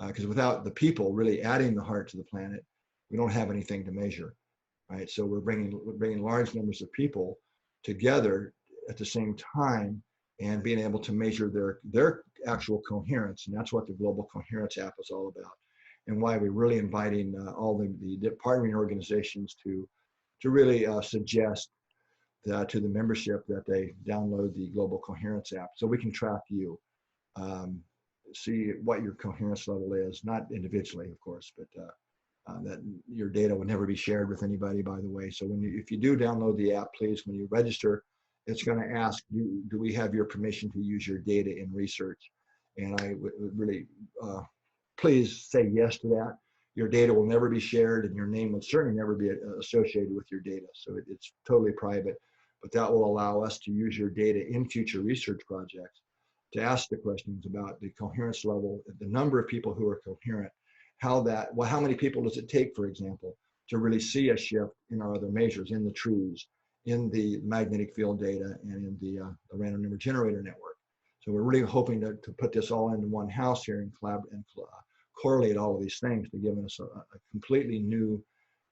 because without the people really adding the heart to the planet, we don't have anything to measure. Right, so we're bringing large numbers of people together at the same time and being able to measure their actual coherence. And that's what the Global Coherence app is all about, and why we're really inviting all the partnering organizations to really suggest to the membership that they download the Global Coherence app, so we can track you, see what your coherence level is, not individually, of course, but that your data will never be shared with anybody, by the way. So if you do download the app, please, when you register, it's going to ask, do we have your permission to use your data in research? And I would really, please say yes to that. Your data will never be shared, and your name will certainly never be associated with your data. So it's totally private, but that will allow us to use your data in future research projects to ask the questions about the coherence level, the number of people who are coherent, how many people does it take, for example, to really see a shift in our other measures, in the trees, in the magnetic field data, and in the random number generator network. So we're really hoping to put this all into one house here and correlate all of these things to give us a completely new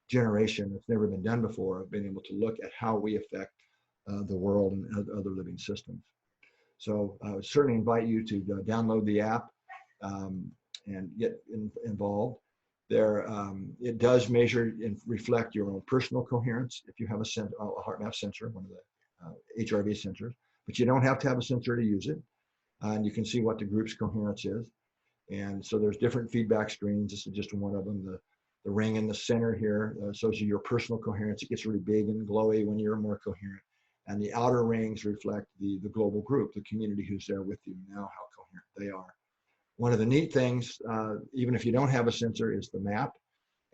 generation that's never been done before of being able to look at how we affect the world and other living systems. So I would certainly invite you to download the app and get involved. There, it does measure and reflect your own personal coherence if you have a HeartMath sensor, one of the HRV sensors, but you don't have to have a sensor to use it. And you can see what the group's coherence is. And so there's different feedback screens. This is just one of them. The ring in the center here shows you your personal coherence. It gets really big and glowy when you're more coherent. And the outer rings reflect the global group, the community who's there with you now, how coherent they are. One of the neat things, even if you don't have a sensor, is the map.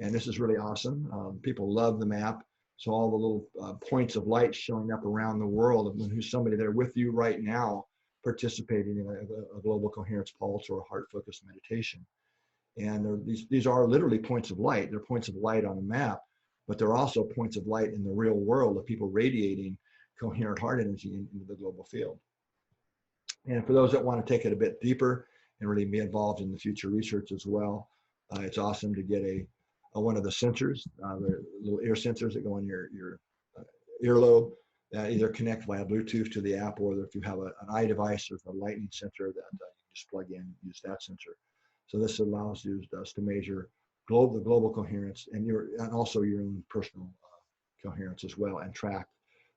And this is really awesome. People love the map. So all the little points of light showing up around the world, and who's somebody there with you right now participating in a global coherence pulse or a heart focused meditation. And these are literally points of light. They're points of light on a map, but they're also points of light in the real world of people radiating coherent heart energy into the global field. And for those that want to take it a bit deeper and really be involved in the future research as well, it's awesome to get one of the sensors, the little ear sensors that go in your earlobe, either connect via Bluetooth to the app, or if you have an iDevice or a lightning sensor that you just plug in, use that sensor. So this allows us to measure the global coherence and also your own personal coherence as well, and track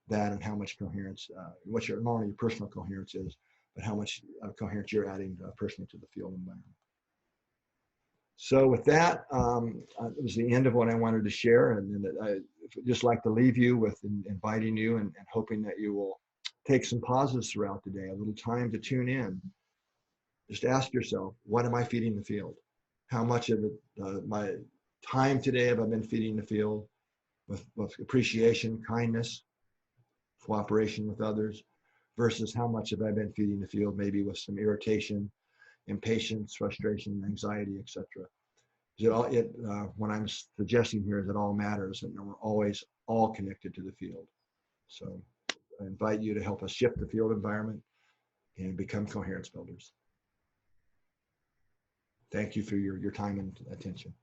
that and how much coherence, what not only your personal coherence is, but how much coherence you're adding personally to the field environment. So with that, it was the end of what I wanted to share, and I'd just like to leave you with inviting you and hoping that you will take some pauses throughout the day, a little time to tune in. Just ask yourself, what am I feeding the field? How much of my time today have I been feeding the field with appreciation, kindness, cooperation with others, versus how much have I been feeding the field maybe with some irritation, impatience, frustration, anxiety, etc. What I'm suggesting here is it all matters, and we're always all connected to the field. So I invite you to help us shift the field environment and become coherence builders. Thank you for your time and attention.